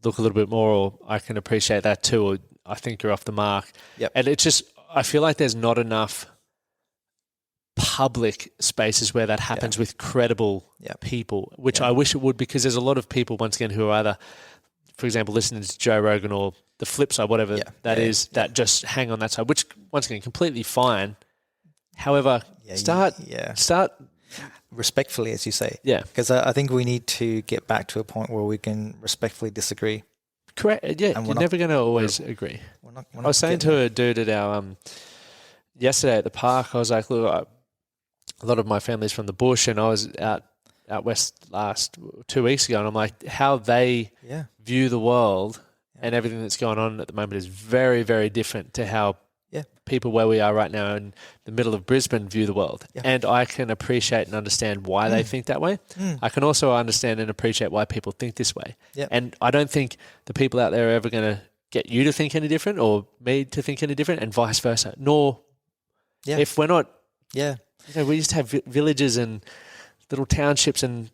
look a little bit more, or I can appreciate that too, or I think you're off the mark. Yep. And it's just, I feel like there's not enough public spaces where that happens with credible people, which I wish it would, because there's a lot of people, once again, who are either, for example, listening to Joe Rogan or the flip side, whatever that just hang on that side, which, once again, completely fine. However, start respectfully, as you say. Yeah. Because I think we need to get back to a point where we can respectfully disagree. Correct. Yeah. You're never going to always agree. I was saying to a dude at our, yesterday at the park, I was like, look, a lot of my family's from the bush, and I was out west last 2 weeks ago, and I'm like, how they view the world and everything that's going on at the moment is very, very different to how people where we are right now in the middle of Brisbane view the world. Yeah. And I can appreciate and understand why they think that way. I can also understand and appreciate why people think this way. Yeah. And I don't think the people out there are ever going to get you to think any different or me to think any different, and vice versa. Nor if we're not, we used to have villages and little townships, and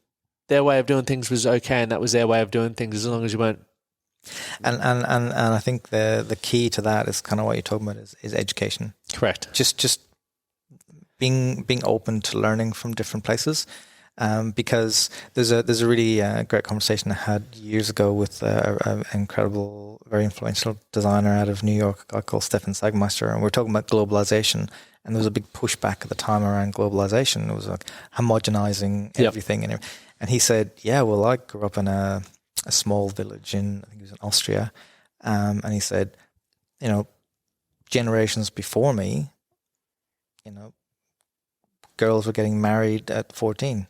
their way of doing things was okay, and that was their way of doing things, as long as you weren't. And I think the key to that is kind of what you're talking about is education. Correct. Just being open to learning from different places, because there's a really great conversation I had years ago with an incredible, very influential designer out of New York, a guy called Stefan Sagmeister, and we were talking about globalization. And there was a big pushback at the time around globalization. It was like homogenizing everything. And he said, well, I grew up in a small village I think it was in Austria. And he said, generations before me, girls were getting married at 14,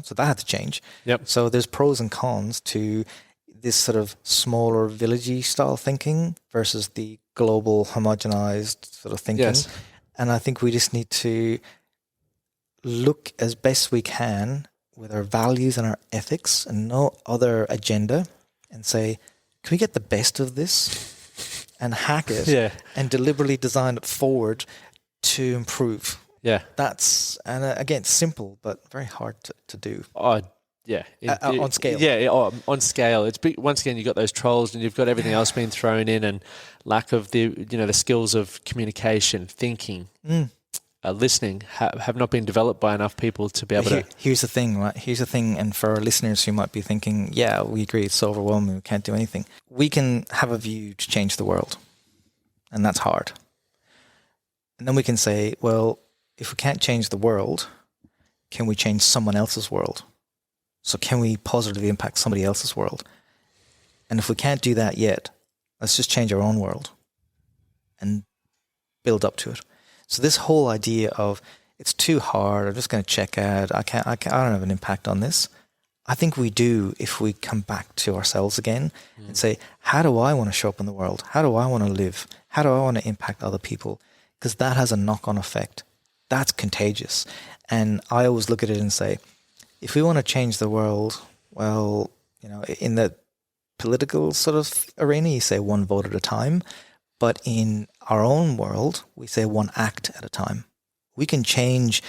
so that had to change. Yep. So there's pros and cons to this sort of smaller villagey style thinking versus the global homogenized sort of thinking. Yes. And I think we just need to look as best we can with our values and our ethics and no other agenda, and say, can we get the best of this and hack it and deliberately design it forward to improve? Yeah. That's, and again, simple, but very hard to do. Oh, yeah. On scale. Yeah, on scale. It's big. Once again, you've got those trolls and you've got everything else being thrown in, and lack of the skills of communication, thinking, listening have not been developed by enough people to be able to. Here's the thing, right? Here's the thing, and for our listeners who might be thinking, we agree, it's so overwhelming, we can't do anything. We can have a view to change the world, and that's hard. And then we can say, well, if we can't change the world, can we change someone else's world? So can we positively impact somebody else's world? And if we can't do that yet, let's just change our own world and build up to it. So this whole idea of it's too hard, I'm just going to check out, I don't have an impact on this. I think we do if we come back to ourselves again and say, how do I want to show up in the world? How do I want to live? How do I want to impact other people? Because that has a knock-on effect. That's contagious. And I always look at it and say, if we want to change the world, well, in the political sort of arena, you say one vote at a time. But in our own world, we say one act at a time. We can change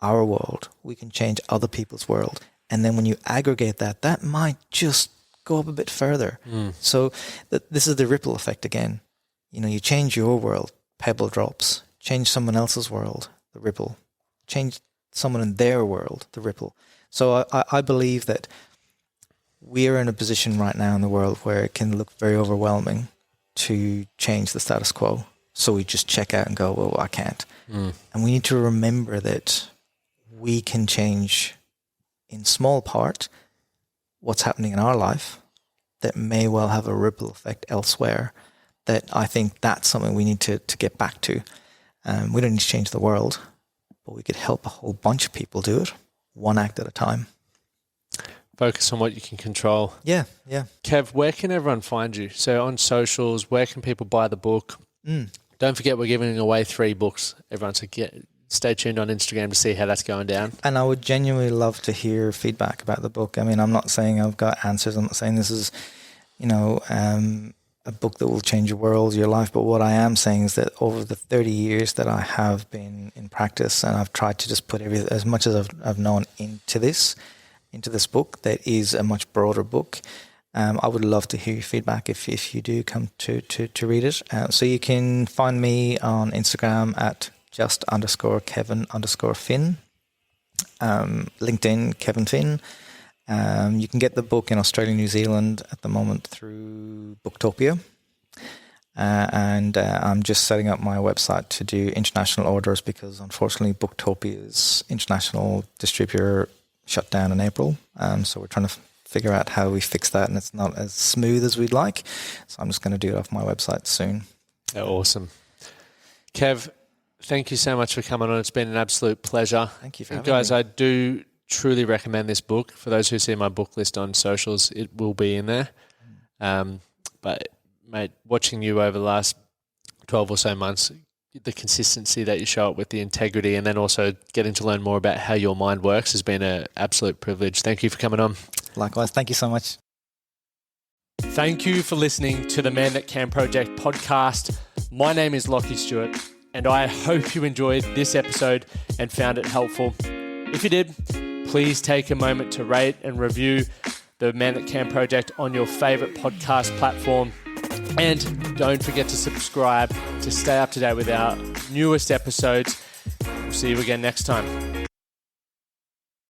our world. We can change other people's world. And then when you aggregate that might just go up a bit further. So this is the ripple effect again. You change your world, pebble drops. Change someone else's world, the ripple. Change someone in their world, the ripple. So I believe that we are in a position right now in the world where it can look very overwhelming to change the status quo. So we just check out and go, well, I can't. And we need to remember that we can change in small part what's happening in our life that may well have a ripple effect elsewhere. That I think that's something we need to get back to. We don't need to change the world, but we could help a whole bunch of people do it, one act at a time. Focus on what you can control. Yeah. Kev, where can everyone find you? So on socials, where can people buy the book? Don't forget we're giving away 3 books. Everyone, so stay tuned on Instagram to see how that's going down. And I would genuinely love to hear feedback about the book. I mean, I'm not saying I've got answers. I'm not saying this is, a book that will change your world, your life. But what I am saying is that over the 30 years that I have been in practice, and I've tried to just put as much as I've known into this book, that is a much broader book. I would love to hear your feedback if you do come to read it. So you can find me on Instagram at just_Kevin_Finn, LinkedIn Kevin Finn. You can get the book in Australia and New Zealand at the moment through Booktopia. And I'm just setting up my website to do international orders because unfortunately Booktopia's international distributor shut down in April. So we're trying to figure out how we fix that, and it's not as smooth as we'd like. So I'm just going to do it off my website soon. Awesome. Kev, thank you so much for coming on. It's been an absolute pleasure. Thank you for having guys, me. I do truly recommend this book. For those who see my book list on socials, it will be in there. But mate, watching you over the last 12 or so months, the consistency that you show up with, the integrity, and then also getting to learn more about how your mind works has been an absolute privilege. Thank you for coming on. Likewise. Thank you so much. Thank you for listening to the Man That Can Project podcast. My name is Lachlan Stuart, and I hope you enjoyed this episode and found it helpful. If you did, please take a moment to rate and review the Man That Can Project on your favorite podcast platform. And don't forget to subscribe to stay up to date with our newest episodes. We'll see you again next time.